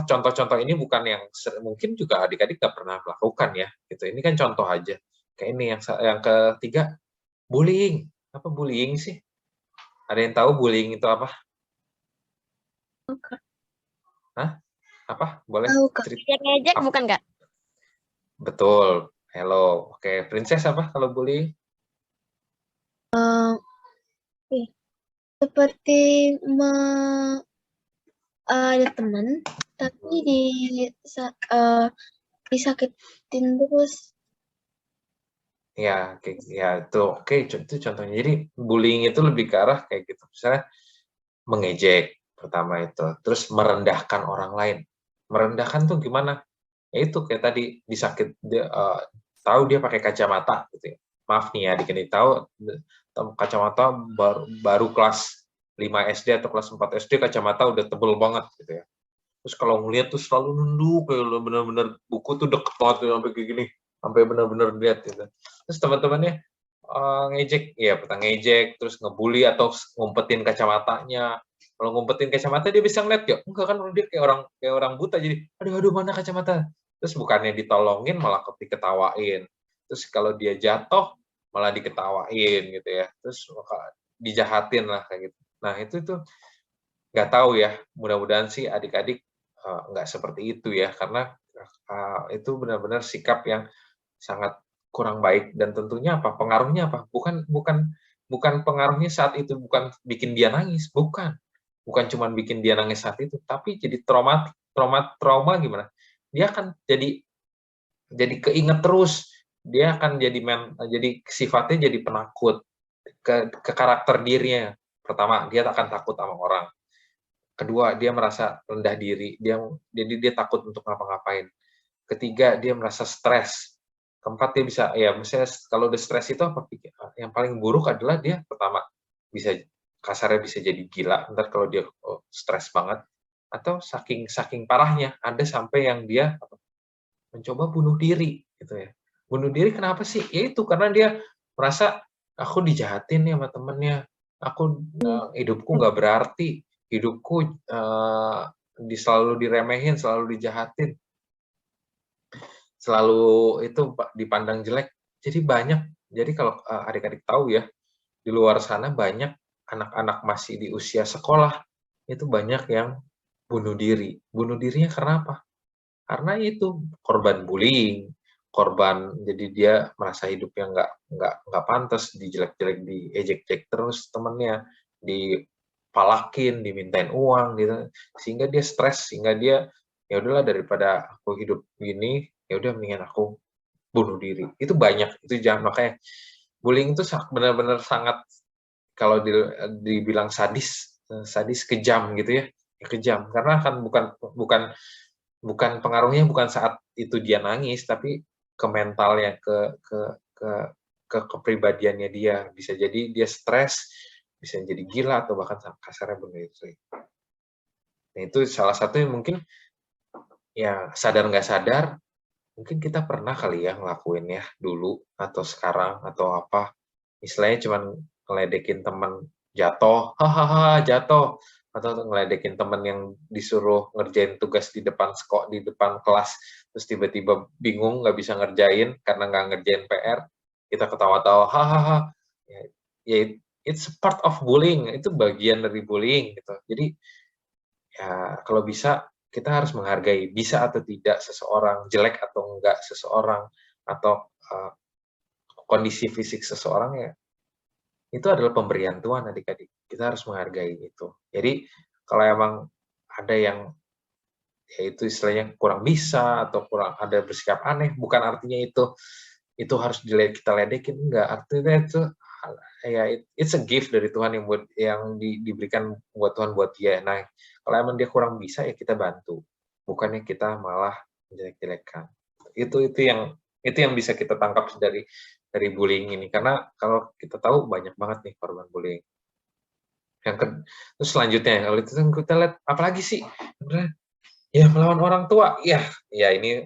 Speaker 10: contoh-contoh ini bukan yang mungkin juga adik-adik nggak pernah melakukan ya gitu. Ini kan contoh aja. Kayak ini yang ketiga, bullying. Apa bullying sih? Ada yang tahu bullying itu apa? Hah? Apa? Boleh cerita?
Speaker 1: Ngejek bukan Kak?
Speaker 10: Betul. Hello. Oke, Princess apa kalau bullying?
Speaker 11: Seperti ada teman tapi disakitin terus.
Speaker 10: Ya, itu oke, itu contohnya. Jadi bullying itu lebih ke arah kayak gitu. Misalnya mengejek pertama itu, terus merendahkan orang lain. Merendahkan tuh gimana? Ya itu kayak tadi tahu dia pakai kacamata gitu ya. Maaf nih ya, dikini tahu kacamata baru kelas 5 SD atau kelas 4 SD kacamata udah tebel banget gitu ya. Terus kalau ngeliat tuh selalu nunduk kayak bener-bener buku tuh deket banget sampai kayak gini, sampai bener-bener lihat gitu. Terus teman-temannya ngejek, ya ngejek, terus ngebully atau ngumpetin kacamatanya. Kalau ngumpetin kacamata dia bisa ngeliat ya, enggak kan dia kayak orang buta jadi, aduh mana kacamata. Terus bukannya ditolongin malah diketawain. Terus kalau dia jatuh malah diketawain gitu ya. Terus dijahatin lah kayak gitu. Nah, itu nggak tahu ya. Mudah-mudahan sih adik-adik nggak seperti itu ya, karena itu benar-benar sikap yang sangat kurang baik. Dan tentunya apa? Pengaruhnya apa? Bukan pengaruhnya saat itu, bukan bikin dia nangis, bukan cuma bikin dia nangis saat itu, tapi jadi trauma gimana? Dia akan jadi keinget terus. Dia akan jadi sifatnya jadi penakut ke karakter dirinya. Pertama, dia akan takut sama orang. Kedua, dia merasa rendah diri. Jadi dia takut untuk ngapa-ngapain. Ketiga, dia merasa stres. Keempat, dia bisa, ya misalnya kalau udah stres itu apa? Yang paling buruk adalah dia pertama kasarnya bisa jadi gila. Ntar kalau dia stres banget, atau saking parahnya ada sampai yang dia mencoba bunuh diri gitu ya. Bunuh diri kenapa sih? Ya itu karena dia merasa aku dijahatin nih sama temennya. Aku hidupku nggak berarti. Hidupku selalu diremehin, selalu dijahatin. Selalu itu dipandang jelek. Jadi kalau adik-adik tahu ya, di luar sana banyak anak-anak masih di usia sekolah itu banyak yang bunuh diri. Bunuh dirinya karena apa? Karena itu korban bullying, jadi dia merasa hidupnya nggak pantas, dijelek-jelek, diejek-ejek terus temennya, dipalakin, dimintain uang gitu, sehingga dia stres, sehingga dia ya udahlah daripada aku hidup gini, ya udah mendingan aku bunuh diri. Itu banyak, itu jangan, makanya bullying itu benar-benar sangat, kalau dibilang sadis kejam gitu ya, kejam karena kan bukan pengaruhnya bukan saat itu dia nangis, tapi ke mentalnya, ke kepribadiannya dia. Bisa jadi dia stres, bisa jadi gila, atau bahkan kasarnya bunuh diri. Nah, itu salah satu yang mungkin ya sadar nggak sadar, mungkin kita pernah kali ya ngelakuinnya dulu, atau sekarang, atau apa. Istilahnya cuman ngeledekin teman jatuh, hahaha jatuh, atau ngeledekin teman yang disuruh ngerjain tugas di depan kelas, terus tiba-tiba bingung nggak bisa ngerjain karena nggak ngerjain PR, kita ketawa-tawa, hahaha. Ya, it's part of bullying, itu bagian dari bullying gitu. Jadi ya kalau bisa kita harus menghargai bisa atau tidak seseorang, jelek atau enggak seseorang, atau kondisi fisik seseorang, ya itu adalah pemberian Tuhan adik-adik. Kita harus menghargai itu. Jadi kalau emang ada yang ya itu istilahnya kurang bisa atau kurang ada bersikap aneh, bukan artinya itu harus kita ledekin, enggak. Artinya itu ya it's a gift dari Tuhan yang diberikan buat Tuhan buat dia. Nah, kalau emang dia kurang bisa ya kita bantu. Bukannya kita malah menjelek-jelekan. Itu yang bisa kita tangkap dari bullying ini, karena kalau kita tahu banyak banget nih korban bullying. Terus selanjutnya kalau itu kita lihat apalagi sih, ya melawan orang tua, ya ini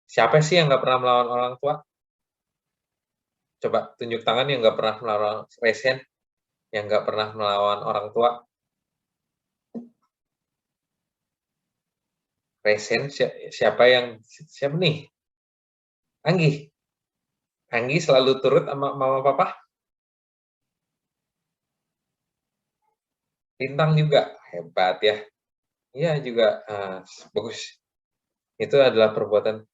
Speaker 10: siapa sih yang nggak pernah melawan orang tua? Coba tunjuk tangan yang nggak pernah melawan resen, yang nggak pernah melawan orang tua. Resen siapa nih? Anggi selalu turut sama mama papa? Lintang juga, hebat ya. Iya juga, bagus. Itu adalah perbuatan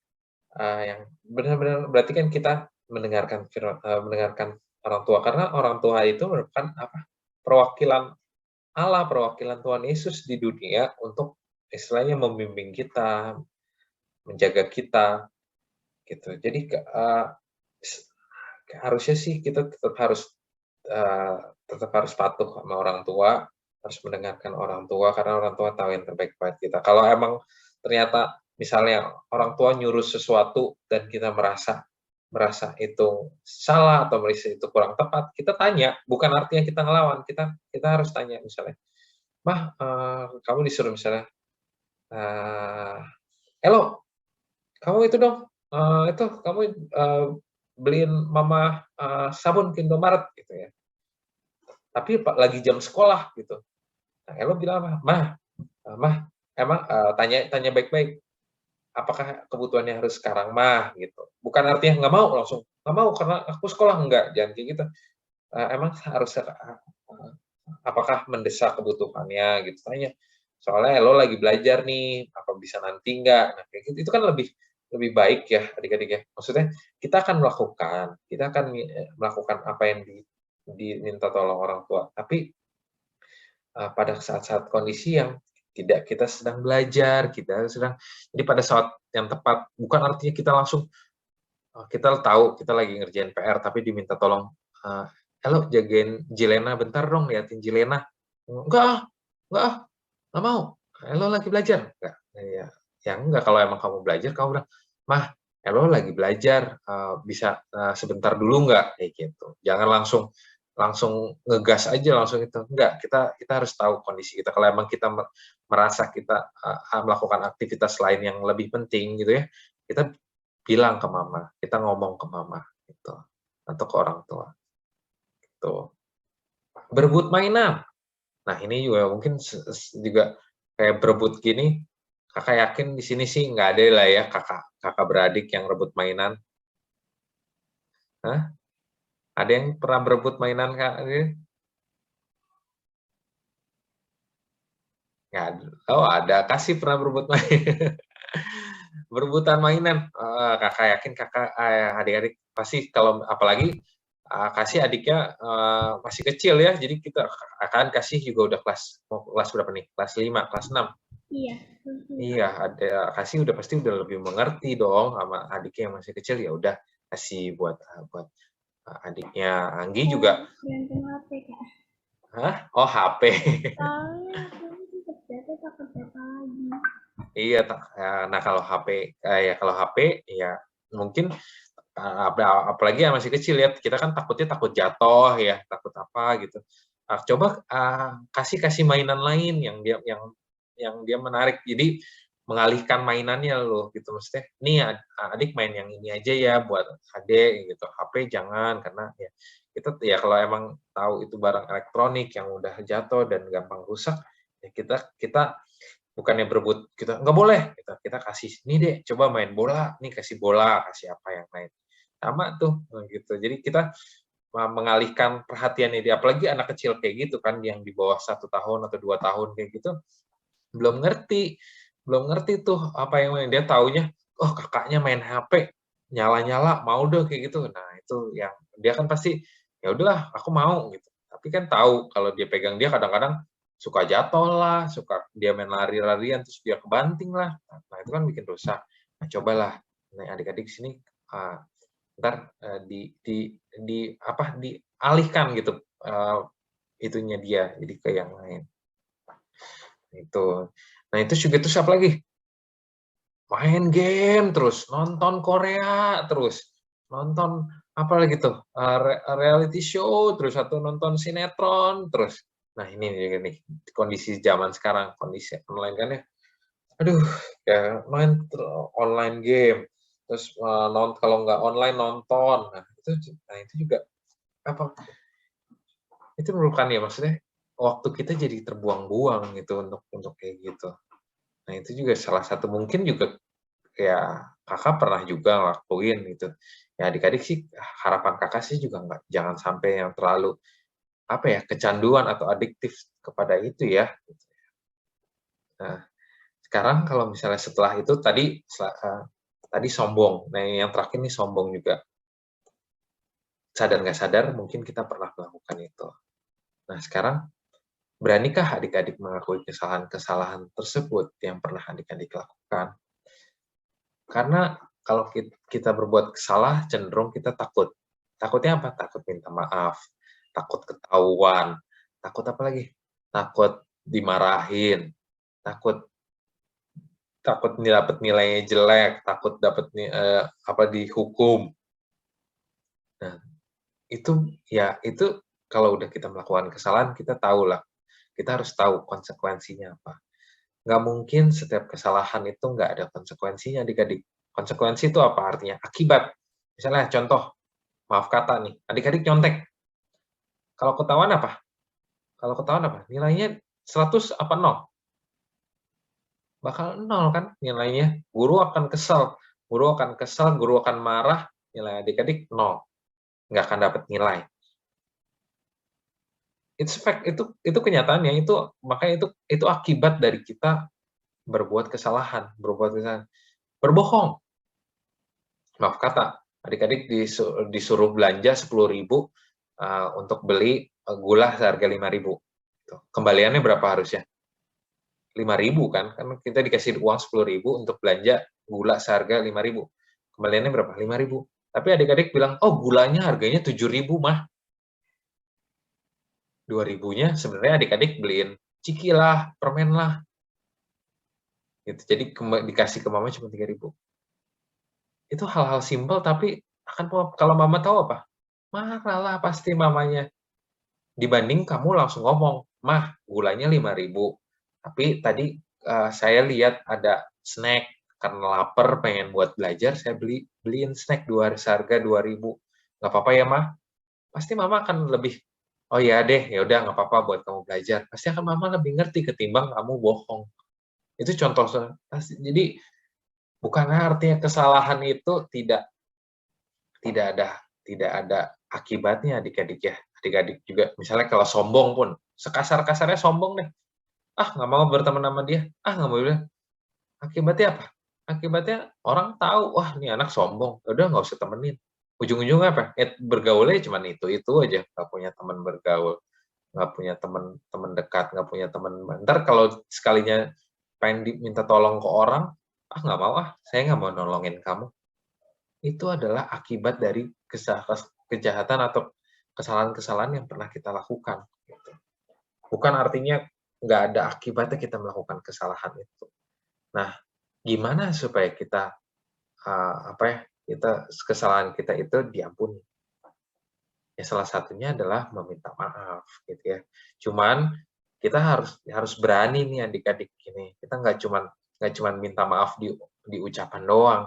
Speaker 10: yang benar-benar, berarti kan kita mendengarkan orang tua, karena orang tua itu merupakan perwakilan Allah, perwakilan Tuhan Yesus di dunia untuk istilahnya membimbing kita, menjaga kita, gitu. Jadi harusnya sih kita tetap harus patuh sama orang tua, harus mendengarkan orang tua, karena orang tua tahu yang terbaik buat kita. Kalau emang ternyata misalnya orang tua nyuruh sesuatu dan kita merasa itu salah atau merasa itu kurang tepat, kita tanya, bukan artinya kita ngelawan, kita harus tanya misalnya, "Mah, kamu disuruh misalnya, Elo, kamu itu dong, kamu beliin mama sabun ke Indomaret," gitu ya. Tapi lagi jam sekolah gitu. Nah, Elo bilang apa? Mah, emang tanya baik-baik. apakah kebutuhannya harus sekarang mah gitu. Bukan artinya nggak mau langsung nggak mau karena aku sekolah, enggak, jangan kayak gitu. Emang harus apakah mendesak kebutuhannya gitu, tanya. Soalnya lo lagi belajar nih, apa bisa nanti enggak? Nah, kayak gitu itu kan lebih baik ya adik-adik ya. Maksudnya kita akan melakukan apa yang diminta tolong orang tua. Tapi pada saat-saat kondisi yang tidak kita sedang belajar, jadi pada saat yang tepat, bukan artinya kita langsung kita tahu kita lagi ngerjain PR tapi diminta tolong, halo jagain Jilena bentar dong, liatin Jilena. Enggak mau. Lo lagi belajar. Enggak. Ya enggak, kalau emang kamu belajar kamu bilang, "Mah, lo lagi belajar, bisa sebentar dulu enggak?" Kayak gitu. Jangan langsung ngegas aja langsung itu. Enggak, kita harus tahu kondisi kita. Kalau emang kita merasa kita melakukan aktivitas lain yang lebih penting gitu ya, kita bilang ke mama, kita ngomong ke mama gitu, atau ke orang tua. Gitu. Berebut mainan. Nah, ini juga mungkin juga kayak berebut gini, kakak yakin di sini sih nggak ada lah ya kakak beradik yang rebut mainan. Hah? Ada yang pernah berebut mainan, Kak? Nggak ada. Oh, ada. Kasih pernah berebut mainan. Berebutan mainan. Kakak yakin adik-adik pasti, kalau apalagi kasih adiknya masih kecil ya, jadi kita akan kasih juga udah kelas berapa nih? Kelas 5, kelas 6.
Speaker 11: Iya.
Speaker 10: Iya, ada kasih udah pasti udah lebih mengerti dong sama adiknya yang masih kecil, ya udah kasih buat adiknya. Anggi juga.
Speaker 11: Berantem HP, Kak.
Speaker 10: Hah? Oh, HP.
Speaker 11: Soalnya aku takut lagi.
Speaker 10: Iya, nah kalau HP ya mungkin apalagi yang masih kecil ya, kita kan takut jatuh ya, takut apa gitu. Coba kasih mainan lain yang dia menarik, jadi mengalihkan mainannya loh gitu, maksudnya nih adik main yang ini aja ya buat adik gitu, HP jangan, karena ya kita ya kalau emang tahu itu barang elektronik yang udah jatuh dan gampang rusak, ya kita bukannya berebut, kita nggak boleh, kita kasih nih deh, coba main bola, nih kasih bola, kasih apa yang lain, sama tuh gitu. Jadi kita mengalihkan perhatiannya dia, apalagi anak kecil kayak gitu kan, yang di bawah 1 tahun atau 2 tahun kayak gitu, belum ngerti tuh apa yang main. Dia taunya, oh kakaknya main HP, nyala-nyala, mau deh kayak gitu. Nah itu yang dia kan pasti, ya udahlah aku mau gitu. Tapi kan tahu kalau dia pegang, dia kadang-kadang suka jatuh lah, suka dia main lari-larian terus dia kebanting lah. Nah itu kan bikin rusak. Nah cobalah, nah adik-adik sini ntar dialihkan gitu itunya dia jadi ke yang lain. Itu. Nah itu juga terus apa lagi? Main game terus, nonton Korea terus, nonton apa lagi tuh? Reality show terus, atau nonton sinetron terus. Nah ini juga nih kondisi zaman sekarang, kondisi online kan ya. Aduh, ya main online game. Terus kalau nggak online nonton. Nah itu juga apa? Itu merupakan ya, maksudnya waktu kita jadi terbuang-buang gitu untuk kayak gitu. Nah itu juga salah satu, mungkin juga ya kakak pernah juga ngelakuin gitu. Ya adik-adik sih harapan kakak sih juga jangan sampai yang terlalu apa ya, kecanduan atau adiktif kepada itu ya. Nah sekarang kalau misalnya setelah itu tadi sombong. Nah yang terakhir nih sombong juga. Sadar nggak sadar mungkin kita pernah melakukan itu. Nah sekarang beranikah adik-adik mengakui kesalahan-kesalahan tersebut yang pernah adik-adik lakukan? Karena kalau kita berbuat salah, cenderung kita takut. Takutnya apa? Takut minta maaf, takut ketahuan, takut apa lagi? Takut dimarahin, takut dapat nilainya jelek, takut dapat dihukum. Nah, itu kalau udah kita melakukan kesalahan, kita tahu lah. Kita harus tahu konsekuensinya apa. Nggak mungkin setiap kesalahan itu nggak ada konsekuensinya, adik-adik. Konsekuensi itu apa artinya? Akibat. Misalnya contoh, maaf kata nih, adik-adik nyontek. Kalau ketahuan apa? Nilainya 100 apa 0? bakal 0 kan nilainya. Guru akan kesel, guru akan marah, nilai adik-adik 0. Nggak akan dapat nilai. It's fact, itu kenyataannya, makanya itu akibat dari kita berbuat kesalahan, berbohong. Maaf kata, adik-adik disuruh belanja 10.000 untuk beli gula seharga 5.000. Kembaliannya berapa harusnya? 5.000 kan? Kan kita dikasih uang 10.000 untuk belanja gula seharga 5.000. Kembaliannya berapa? 5.000. Tapi adik-adik bilang, oh gulanya harganya 7.000 mah. 2.000-nya sebenarnya adik-adik beliin ciki lah, permen lah. Gitu. Jadi dikasih ke mama cuma 3.000. Itu hal-hal simpel, tapi kalau mama tahu apa? Marah lah pasti mamanya. Dibanding kamu langsung ngomong, mah gulanya 5.000. Tapi tadi saya lihat ada snack, karena lapar pengen buat belajar, saya beliin snack seharga 2.000. Nggak apa-apa ya mah? Pasti mama akan lebih, oh ya deh, ya udah nggak apa-apa buat kamu belajar. Pasti akan mama lebih ngerti ketimbang kamu bohong. Itu contoh. Jadi bukan artinya kesalahan itu tidak ada akibatnya adik-adik ya. Adik-adik juga misalnya kalau sombong pun, sekasar-kasarnya sombong deh. Nggak mau berteman sama dia. Nggak mau bilang. Akibatnya apa? Akibatnya orang tahu, wah ini anak sombong. Udah nggak usah temenin. Ujung-ujungnya apa? Bergaulnya cuma itu aja. Nggak punya teman bergaul, nggak punya teman dekat, nggak punya teman. Ntar kalau sekalinya pengen diminta tolong ke orang, nggak mau saya nggak mau nolongin kamu. Itu adalah akibat dari kejahatan atau kesalahan-kesalahan yang pernah kita lakukan. Gitu. Bukan artinya nggak ada akibatnya kita melakukan kesalahan itu. Nah, gimana supaya kita kesalahan kita itu diampuni? Ya salah satunya adalah meminta maaf, gitu ya. Cuman kita harus berani nih adik-adik ini. Kita nggak cuman minta maaf di ucapan doang.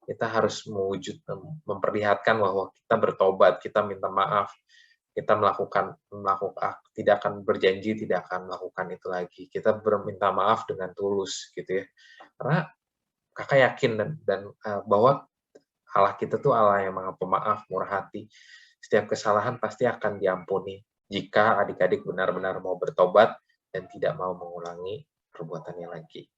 Speaker 10: Kita harus memperlihatkan bahwa kita bertobat, kita minta maaf, kita melakukan tidak akan berjanji tidak akan melakukan itu lagi. Kita berminta maaf dengan tulus, gitu ya. Karena kakak yakin dan bahwa Allah kita tuh Allah yang Maha Pemaaf, murah hati. Setiap kesalahan pasti akan diampuni jika adik-adik benar-benar mau bertobat dan tidak mau mengulangi perbuatannya lagi.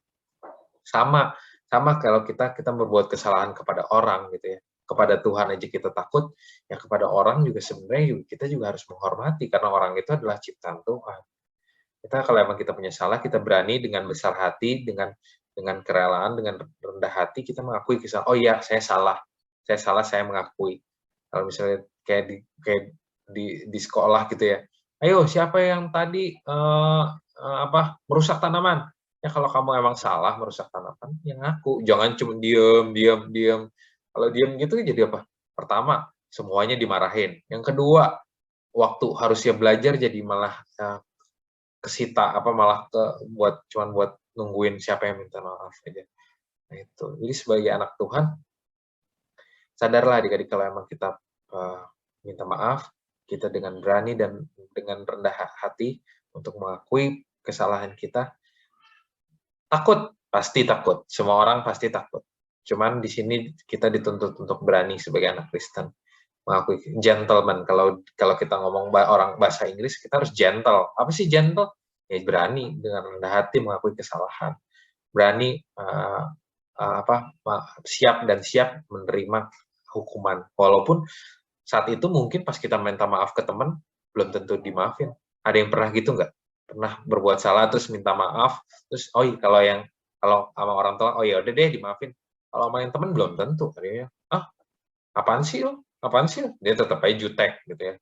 Speaker 10: Sama kalau kita berbuat kesalahan kepada orang gitu ya. Kepada Tuhan aja kita takut, ya kepada orang juga sebenarnya kita juga harus menghormati karena orang itu adalah ciptaan Tuhan. Kita kalau emang kita punya salah, kita berani dengan besar hati, dengan kerelaan, dengan rendah hati kita mengakui kesalahan. Oh iya, saya salah, saya mengakui. Kalau misalnya kayak di sekolah gitu ya. Ayo, siapa yang tadi merusak tanaman? Ya kalau kamu emang salah merusak tanaman, yang ngaku. Jangan cuma diam. Kalau diam gitu jadi apa? Pertama, semuanya dimarahin. Yang kedua, waktu harusnya belajar jadi malah kesita, malah buat nungguin siapa yang minta maaf aja. Nah itu. Jadi sebagai anak Tuhan, sadarlah adik-adik kalau emang kita minta maaf, kita dengan berani dan dengan rendah hati untuk mengakui kesalahan kita. Takut, pasti takut. Semua orang pasti takut. Cuman di sini kita dituntut untuk berani sebagai anak Kristen. Mengakui gentleman. Kalau kita ngomong orang bahasa Inggris, kita harus gentle. Apa sih gentle? Ya berani dengan rendah hati mengakui kesalahan. Berani siap menerima hukuman. Walaupun saat itu mungkin pas kita minta maaf ke teman, belum tentu dimaafin. Ada yang pernah gitu nggak? Pernah berbuat salah terus minta maaf, terus kalau sama orang tua, oh ya udah deh dimaafin. Kalau sama yang teman belum tentu. Artinya, apaan sih lo? Dia tetap aja jutek gitu ya.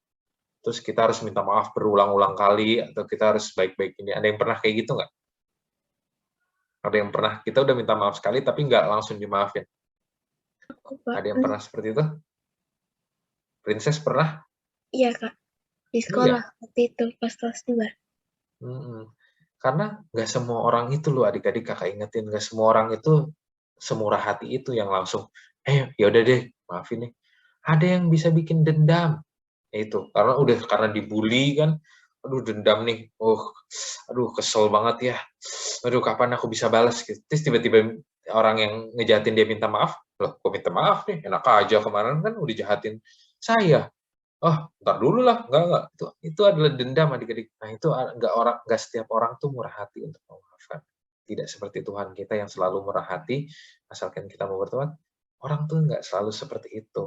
Speaker 10: Terus kita harus minta maaf berulang-ulang kali, atau kita harus baik-baik ini. Ada yang pernah kayak gitu nggak? Ada yang pernah, kita udah minta maaf sekali, tapi nggak langsung dimaafin. Ada yang pernah seperti itu? Princess pernah?
Speaker 11: Iya, Kak. Di sekolah, waktu itu, pas kelas 2.
Speaker 10: Karena nggak semua orang itu loh adik-adik kakak ingetin, nggak semua orang itu semurah hati itu yang langsung, ya udah deh, maafin nih. Ada yang bisa bikin dendam. Itu karena dibully kan, aduh dendam nih, aduh kesel banget ya, aduh kapan aku bisa balas gitu. Terus tiba-tiba orang yang ngejahatin dia minta maaf, loh kok minta maaf nih, enak aja kemarin kan udah jahatin saya. Oh, ntar dulu lah, enggak. Itu adalah dendam adik-adik. Nah itu nggak setiap orang tuh murah hati untuk memaafkan. Tidak seperti Tuhan kita yang selalu murah hati, asalkan kita mau bertobat. Orang tuh nggak selalu seperti itu.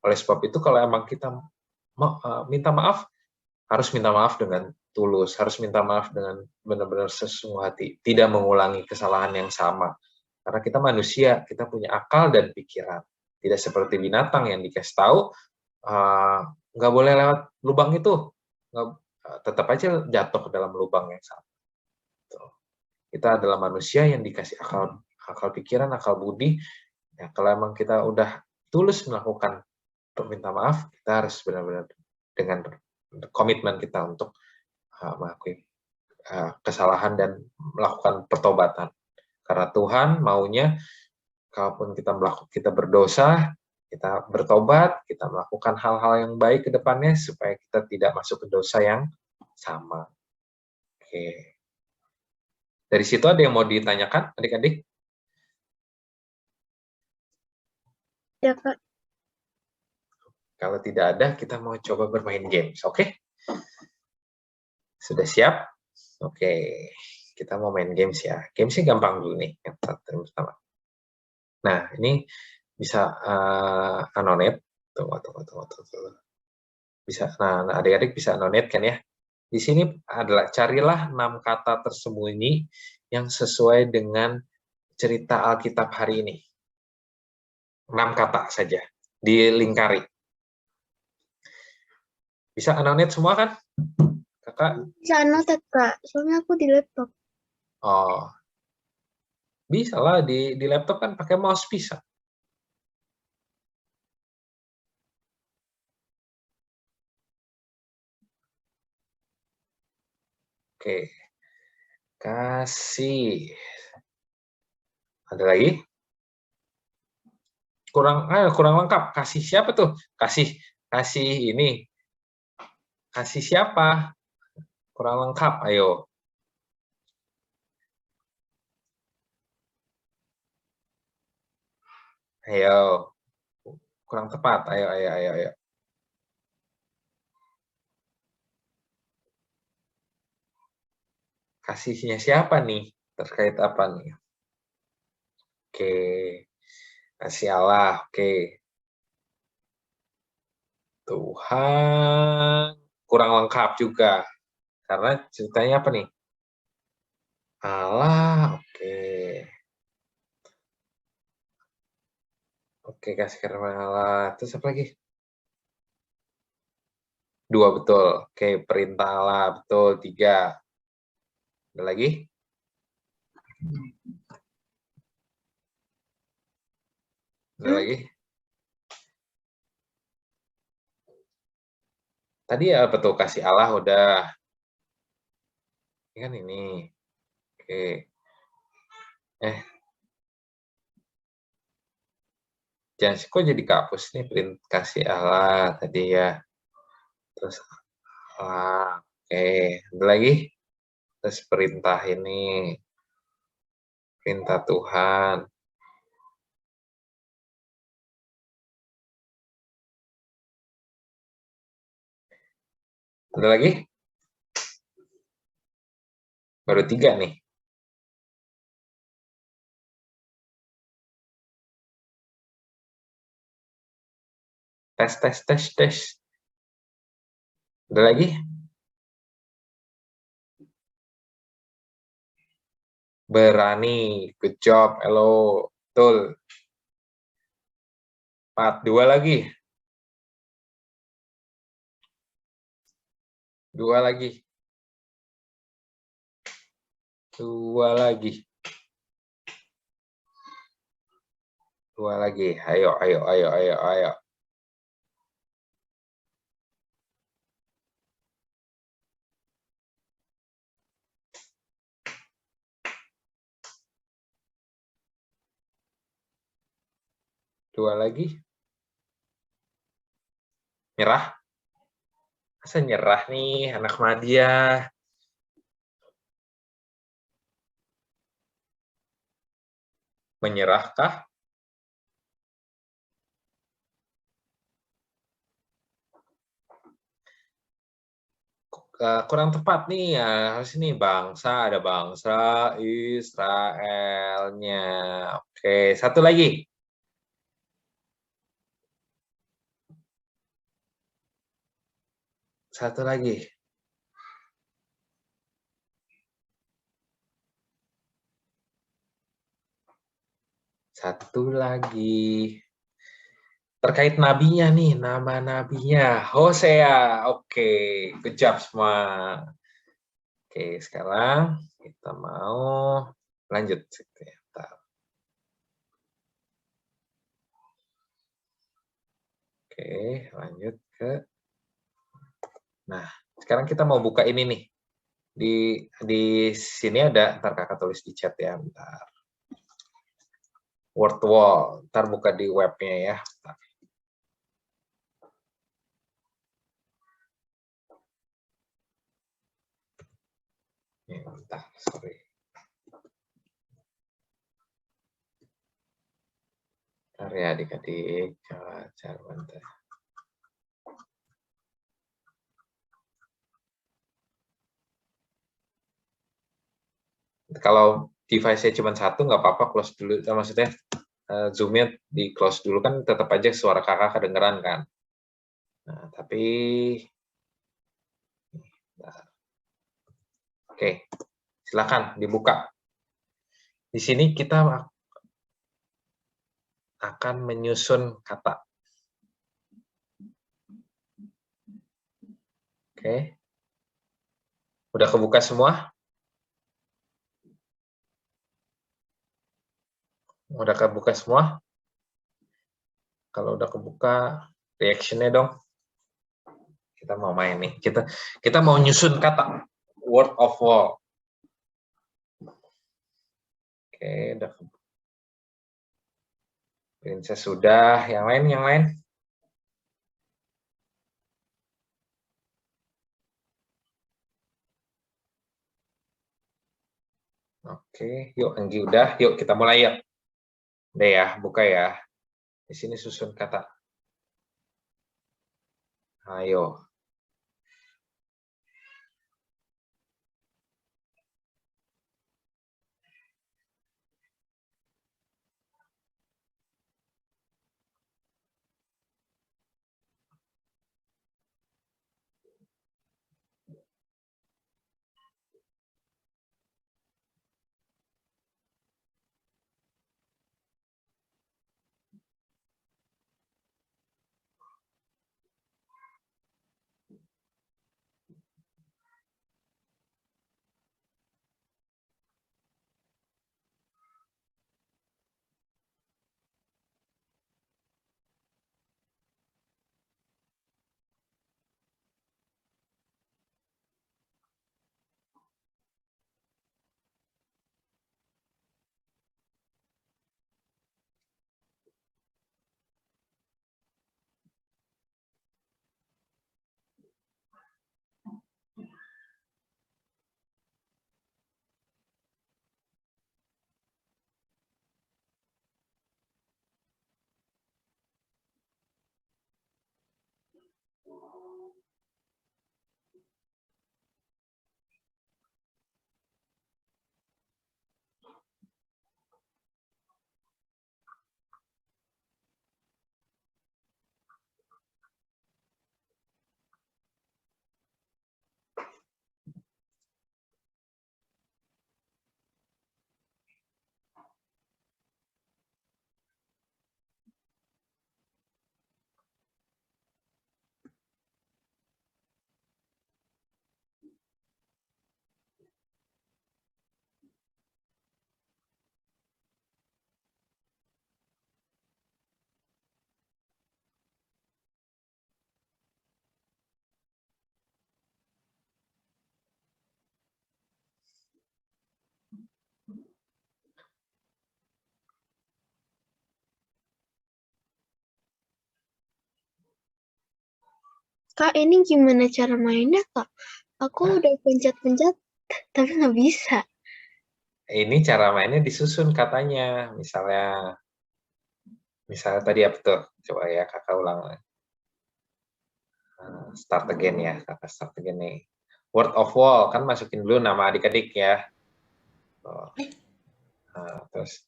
Speaker 10: Oleh sebab itu kalau emang kita minta maaf, harus minta maaf dengan tulus, harus minta maaf dengan benar-benar sesungguh hati, tidak mengulangi kesalahan yang sama. Karena kita manusia, kita punya akal dan pikiran. Tidak seperti binatang yang dikasih tahu, nggak boleh lewat lubang itu, tetap aja jatuh ke dalam lubang yang sama. Kita adalah manusia yang dikasih akal pikiran, akal budi. Ya, kalau emang kita udah tulus melakukan perminta maaf, kita harus benar-benar dengan komitmen kita untuk mengakui kesalahan dan melakukan pertobatan. Karena Tuhan maunya, kalaupun kita berdosa, kita bertobat, kita melakukan hal-hal yang baik ke depannya supaya kita tidak masuk ke dosa yang sama. Oke. Dari situ ada yang mau ditanyakan, adik-adik?
Speaker 11: Ya, Kak.
Speaker 10: Kalau tidak ada, kita mau coba bermain games, oke? Sudah siap? Oke, kita mau main games ya. Gamesnya gampang dulu nih, yang pertama. Nah, ini bisa anonet. Tunggu. Bisa, nah adik-adik bisa anonet kan ya? Di sini adalah carilah 6 kata tersembunyi yang sesuai dengan cerita Alkitab hari ini. 6 kata saja, dilingkari. Bisa anonet semua kan? Kakak?
Speaker 11: Bisa anotet, Kak. Soalnya aku di laptop.
Speaker 10: Oh. Bisa lah, di laptop kan pakai mouse bisa. Oke. Kasih. Ada lagi? Kurang lengkap. Kasih siapa tuh? Kasih ini. Kasih siapa? Kurang lengkap, ayo. Ayo. Kurang tepat, ayo. Kasihnya siapa nih? Terkait apa nih? Oke. Kasih Allah, oke. Tuhan. Kurang lengkap juga. Karena ceritanya apa nih? Allah, oke. Oke, kasih karena Allah. Terus apa lagi? 2 betul. Oke, perintah Allah betul. 3. Ada lagi? Ada lagi? Tadi ya betul, kasih Allah udah. Ini kan ini. Oke. Jangan kok jadi kapus nih, kasih Allah tadi ya. Terus Allah. Oke, ada lagi? Terus perintah ini. Perintah Tuhan. Ada lagi? Baru 3 nih. Tes. Ada lagi? Berani. Good job. Hello. Betul. 4. 2 lagi. 2 lagi. 2 lagi. 2 lagi. Ayo. 2 lagi. Nyerah? Masa nyerah nih anak Madia. Menyerahkah? Kurang tepat nih ya, harus ini bangsa, ada bangsa Israelnya. Oke, satu lagi. Satu lagi. Satu lagi. Terkait nabinya nih, nama nabinya Hosea. Oke, good job semua. Oke, sekarang kita mau lanjut. Bentar. Oke, lanjut ke. Nah, sekarang kita mau buka ini nih. Di sini ada, ntar kakak tulis di chat ya, bentar. Word wall, ntar buka di webnya ya. Bentar. Bentar, sorry. Bentar ya adik-adik, cara bentar. Kalau device-nya cuma satu, nggak apa-apa, close dulu. Maksudnya, Zoom-nya di close dulu, kan tetap aja suara kakak kedengeran kan. Nah, tapi... Nah. Oke, silakan dibuka. Di sini kita akan menyusun kata. Oke. Udah kebuka semua? Udah kebuka semua? Kalau udah kebuka, reaction-nya dong. Kita mau main nih. Kita mau nyusun kata. Word of wall. Oke, udah kebuka. Princess sudah. Yang lain, yang lain? Oke, yuk Anggi udah. Yuk kita mulai ya. Udah ya, buka ya. Di sini susun kata. Ayo.
Speaker 11: Kak, ini gimana cara mainnya, Kak? Aku udah pencet-pencet, tapi nggak bisa.
Speaker 10: Ini cara mainnya disusun katanya. Misalnya tadi apa tuh? Coba ya kakak ulang. Start again ya, kakak start again nih. Word of wall, kan masukin dulu nama adik-adik ya. Nah, terus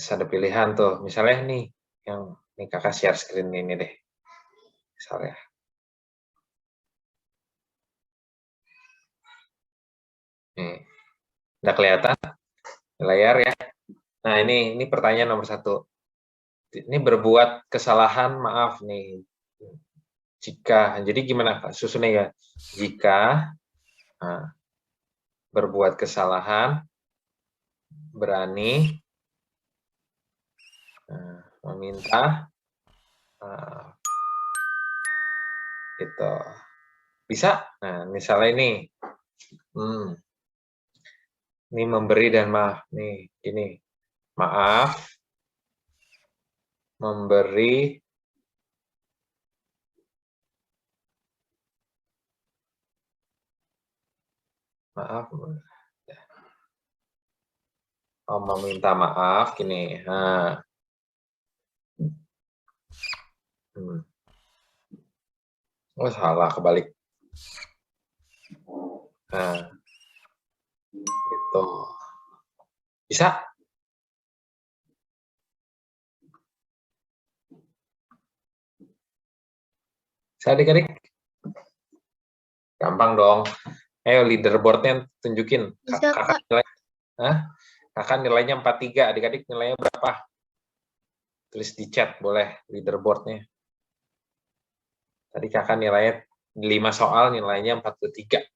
Speaker 10: ada pilihan tuh. Misalnya nih, yang ini kakak share screen ini deh. Misalnya. Nih. Udah kelihatan di layar ya. Nah, ini pertanyaan nomor 1. Ini berbuat kesalahan, maaf nih. Jika, jadi gimana Kak? Susunnya ya. Jika berbuat kesalahan, berani meminta, gitu. Bisa? Nah, misalnya ini. Ini memberi dan maaf. Nih, ini. Maaf. Memberi. Maaf. Oh, meminta maaf. Gini. Nah. Oh, salah. Kebalik. Nah. Gitu. Bisa? Bisa adik-adik? Gampang dong. Ayo leaderboardnya tunjukin.
Speaker 11: Bisa,
Speaker 10: Kakak nilai, kakak nilainya 43. Adik-adik nilainya berapa? Tulis di chat boleh leaderboardnya. Tadi kakak nilainya 5 soal, nilainya 43.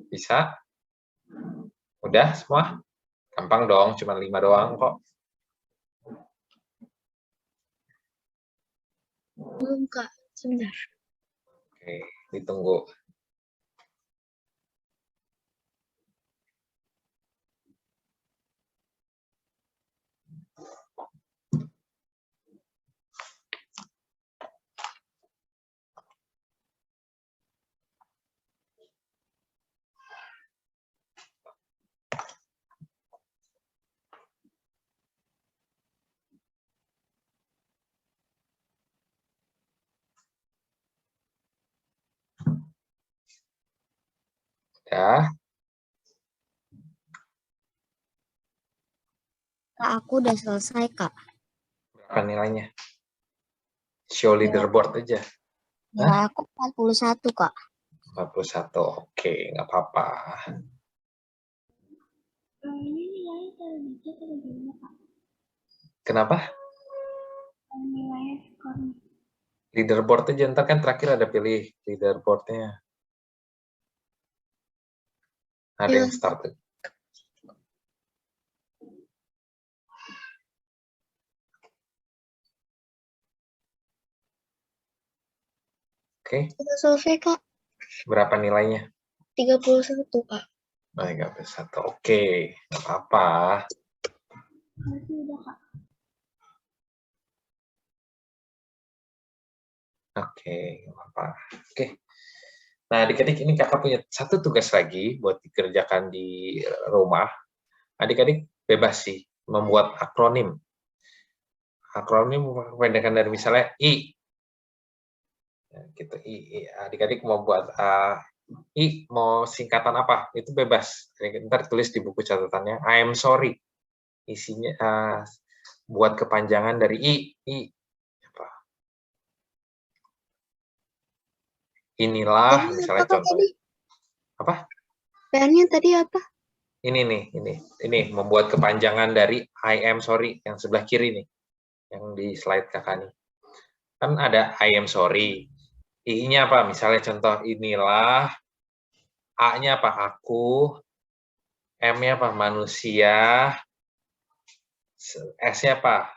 Speaker 10: Bisa? Udah semua? Gampang dong, cuma 5 doang kok.
Speaker 11: Belum, Kak. Sebentar.
Speaker 10: Oke, ditunggu. Ya.
Speaker 3: Kak, aku udah selesai, Kak.
Speaker 10: Berapa nilainya? Show leaderboard aja.
Speaker 3: Nilai aku 41, Kak.
Speaker 10: 41, oke, nggak apa-apa.
Speaker 11: Ini nilainya cara dicat atau gimana, Kak?
Speaker 10: Kenapa?
Speaker 11: Nilainya skornya.
Speaker 10: Leaderboard aja, ntar kan terakhir ada pilih leaderboardnya. Ada yang start. Oke.
Speaker 11: Sudah selesai, Kak.
Speaker 10: Berapa nilainya?
Speaker 11: 31, Kak.
Speaker 10: 31, oke. Nggak apa-apa.
Speaker 11: Udah, Kak.
Speaker 10: Oke, nggak apa-apa. Oke. Nah, adik-adik ini kakak punya satu tugas lagi buat dikerjakan di rumah. Adik-adik bebas sih membuat akronim. Akronim kependekan dari misalnya I. Gitu, I. Adik-adik mau buat I, mau singkatan apa? Itu bebas. Ntar tulis di buku catatannya, I am sorry. Isinya buat kepanjangan dari I. Apa? Inilah, misalnya contoh. Apa?
Speaker 11: PR-nya tadi apa?
Speaker 10: Ini nih, ini membuat kepanjangan dari I am sorry yang sebelah kiri nih, yang di slide kakak nih. Kan ada I am sorry. I-nya apa? Misalnya contoh inilah. A-nya apa? Aku. M-nya apa? Manusia. S-nya apa?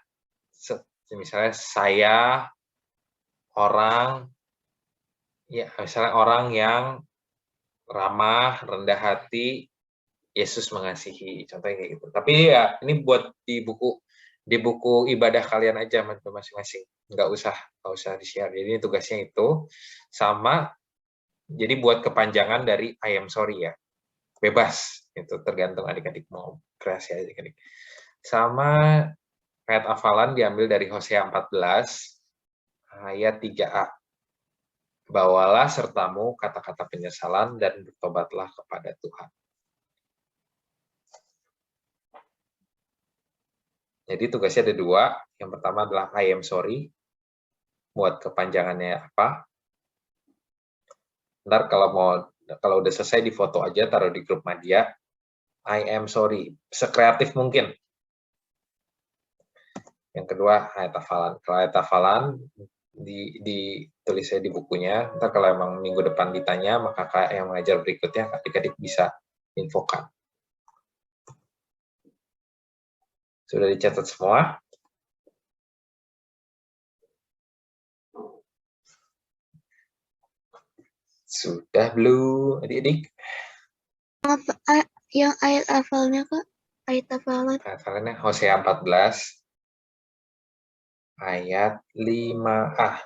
Speaker 10: Misalnya saya, orang, ya misalnya orang yang ramah, rendah hati, Yesus mengasihi, contohnya kayak gitu. Tapi ya ini buat di buku ibadah kalian aja masing-masing, nggak usah di-share. Jadi ini tugasnya itu sama. Jadi buat kepanjangan dari I am sorry ya, bebas, itu tergantung adik-adik mau kreasi adik-adik. Sama ayat hafalan diambil dari Hosea 14 ayat 3a. Bawalah sertamu kata-kata penyesalan dan bertobatlah kepada Tuhan. Jadi tugasnya ada dua. Yang pertama adalah I am sorry. Buat kepanjangannya apa? Ntar kalau udah selesai di foto aja, taruh di grup media. I am sorry. Sekreatif mungkin. Yang kedua ayat hafalan. Kalau ayat hafalan ditulisnya di bukunya. Ntar kalau emang minggu depan ditanya, maka kakak yang mengajar berikutnya adik-adik bisa infokan. Sudah dicatat semua? Sudah belum, adik-adik?
Speaker 11: Yang ayat hafalnya, Kak? Ayat hafalan.
Speaker 10: Ayat hafalannya Hosea 14 ayat 5a.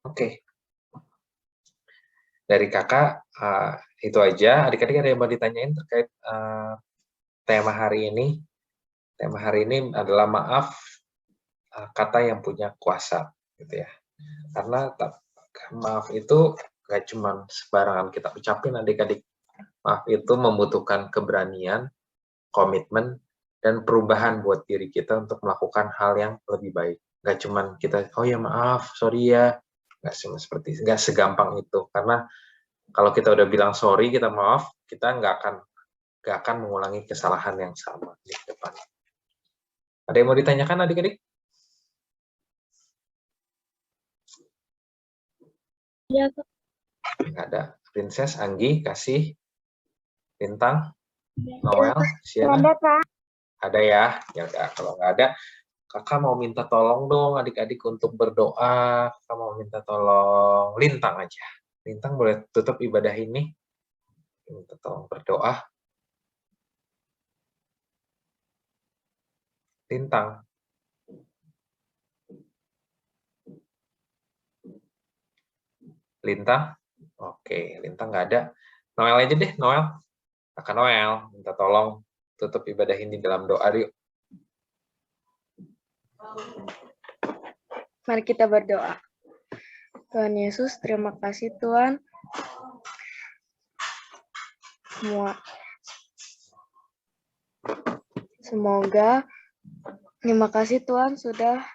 Speaker 10: Oke. Dari kakak, itu aja. Adik-adik ada yang mau ditanyain terkait tema hari ini? Tema hari ini adalah maaf, kata yang punya kuasa. Gitu ya. Karena maaf itu gak cuma sembarangan kita ucapin adik-adik. Maaf itu membutuhkan keberanian, komitmen, dan perubahan buat diri kita untuk melakukan hal yang lebih baik. Gak cuma kita, oh ya maaf, sorry ya. Nggak segampang itu. Karena kalau kita udah bilang sorry, kita maaf, kita nggak akan mengulangi kesalahan yang sama di depan. Ada yang mau ditanyakan adik-adik?
Speaker 11: Iya, Kak.
Speaker 10: Nggak ada. Princess, Anggi, Kasih, Bintang, Noel, Siana?
Speaker 12: Ada, Kak.
Speaker 10: Ada ya? Ya udah, kalau nggak ada, kakak mau minta tolong dong adik-adik untuk berdoa. Kakak mau minta tolong Lintang aja. Lintang boleh tutup ibadah ini. Minta tolong berdoa. Lintang. Lintang? Oke, Lintang nggak ada. Noel aja deh, Noel. Kakak Noel, minta tolong tutup ibadah ini dalam doa yuk.
Speaker 13: Mari kita berdoa. Tuhan Yesus, terima kasih Tuhan. Semoga terima kasih Tuhan sudah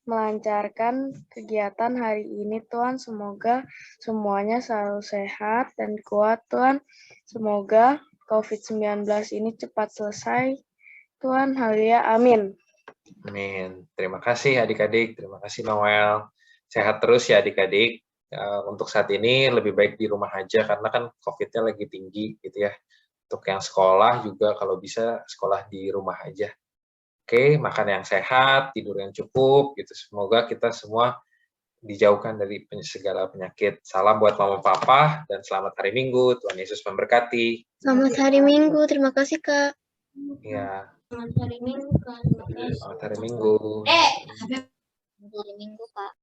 Speaker 13: melancarkan kegiatan hari ini Tuhan. Semoga semuanya selalu sehat dan kuat Tuhan. Semoga COVID-19 ini cepat selesai Tuhan. Haleluya. Amin.
Speaker 10: Amin. Terima kasih adik-adik. Terima kasih Noel. Sehat terus ya adik-adik. Untuk saat ini lebih baik di rumah aja karena kan COVID-nya lagi tinggi gitu ya. Untuk yang sekolah juga kalau bisa sekolah di rumah aja. Oke, makan yang sehat, tidur yang cukup gitu. Semoga kita semua dijauhkan dari segala penyakit. Salam buat mama papa dan selamat hari Minggu. Tuhan Yesus memberkati.
Speaker 11: Selamat hari Minggu. Terima kasih, Kak.
Speaker 10: Ya.
Speaker 11: Selamat hari Minggu, Kak.
Speaker 10: Selamat hari Minggu.
Speaker 3: Selamat hari Minggu, Kak.